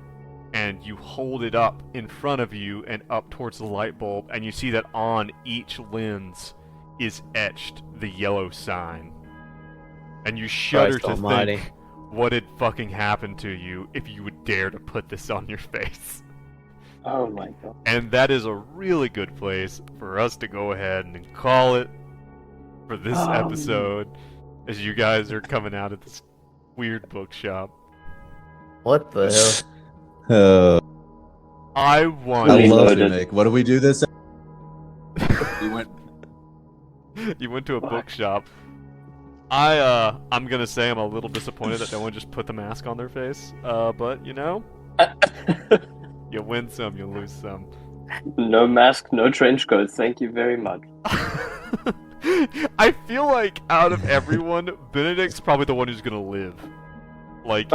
A: and you hold it up in front of you and up towards the light bulb, and you see that on each lens is etched the yellow sign. And you shudder
D: Christ
A: to
D: almighty.
A: think what had fucking happened to you if you would dare to put this on your face.
C: Oh my god.
A: And that is a really good place for us to go ahead and call it for this episode, as you guys are coming out of this weird bookshop.
D: What the hell?
A: I
B: I
A: want
B: love
C: Reloaded.
B: to make. What do we do this? We went.
A: you went to a bookshop. I'm gonna say I'm a little disappointed that no one just put the mask on their face. But you know, you win some, you lose some.
C: No mask, no trench coat. Thank you very much.
A: I feel like out of everyone, Benedict's probably the one who's gonna live. Like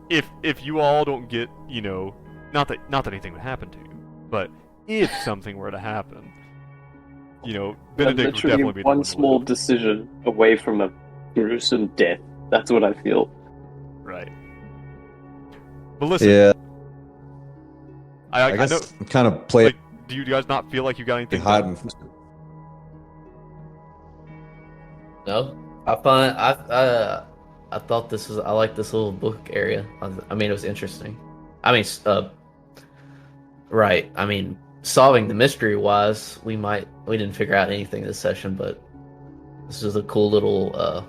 A: if you all don't get, you know, not that anything would happen to you, but if something were to happen, you know, Benedict would
C: Literally
A: definitely be the
C: one
A: one to
C: small
A: live.
C: decision away from a gruesome death. That's what I feel.
A: Right. But listen,
B: Yeah,
A: I
B: I guess
A: know.
B: I'm kind of playing
A: Like, do you guys not feel like you got anything
B: hot
A: done?
B: and
D: No, I thought this was. I like this little book area. I mean, it was interesting. I mean, right. I mean, solving the mystery wise, we didn't figure out anything this session, but this is a cool little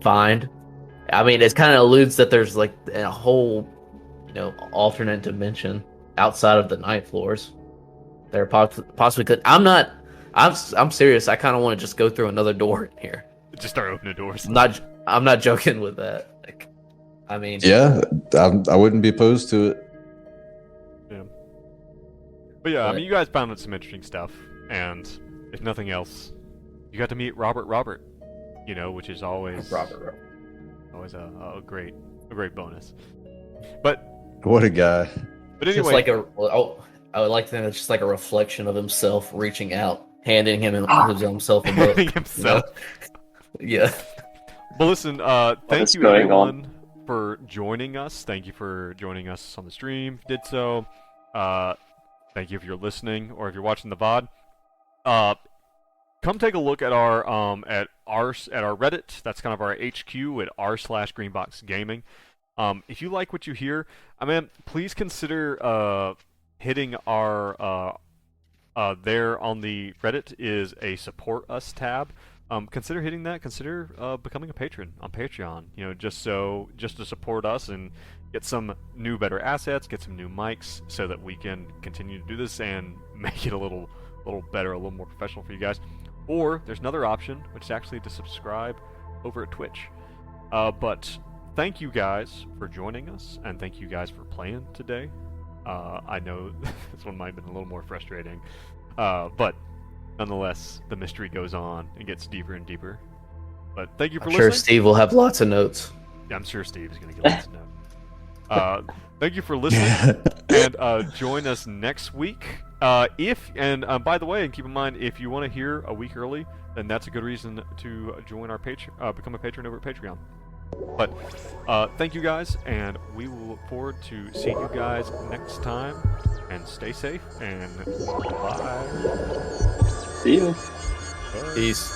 D: find. I mean, it kind of alludes that there's like a whole, you know, alternate dimension outside of the night floors. There possibly could. I'm serious. I kind of want to just go through another door in here.
A: Just start opening doors.
D: I'm not joking with that. Like, I mean,
B: yeah, I wouldn't be opposed to it.
A: Yeah. But yeah, I
D: But-
A: mean, you guys found out some interesting stuff, and if nothing else, you got to meet Robert. You know, which is always always a great bonus. But
B: What a guy.
D: It's
A: anyway,
D: just like I would like to think it's just like a reflection of himself reaching out, handing himself a book.
A: handing
D: you know?
A: himself.
D: Yeah.
A: But listen, thank
C: is
A: you
C: going
A: everyone for joining us. Thank you for joining us on the stream. Did so. Thank you if you're listening or if you're watching the VOD. Come take a look at our Reddit. That's kind of our HQ at r/greenboxgaming. If you like what you hear, I mean, please consider hitting our there on the Reddit is a support us tab. Consider hitting that. Consider becoming a patron on Patreon. You know, just to support us and get some new, better assets, get some new mics, so that we can continue to do this and make it a little better, a little more professional for you guys. Or there's another option, which is actually to subscribe over at Twitch. But thank you guys for joining us, and thank you guys for playing today. I know this one might have been a little more frustrating, but nonetheless, the mystery goes on and gets deeper and deeper. But thank you for
D: I'm sure
A: listening.
D: Steve will have lots of notes.
A: Yeah, I'm sure Steve's going to get lots of notes. Thank you for listening, and join us next week. By the way, and keep in mind, if you want to hear a week early, then that's a good reason to join our become a patron over at Patreon. But thank you guys, and we will look forward to seeing you guys next time. And stay safe, and bye.
C: See you.
A: Bye.
D: Peace.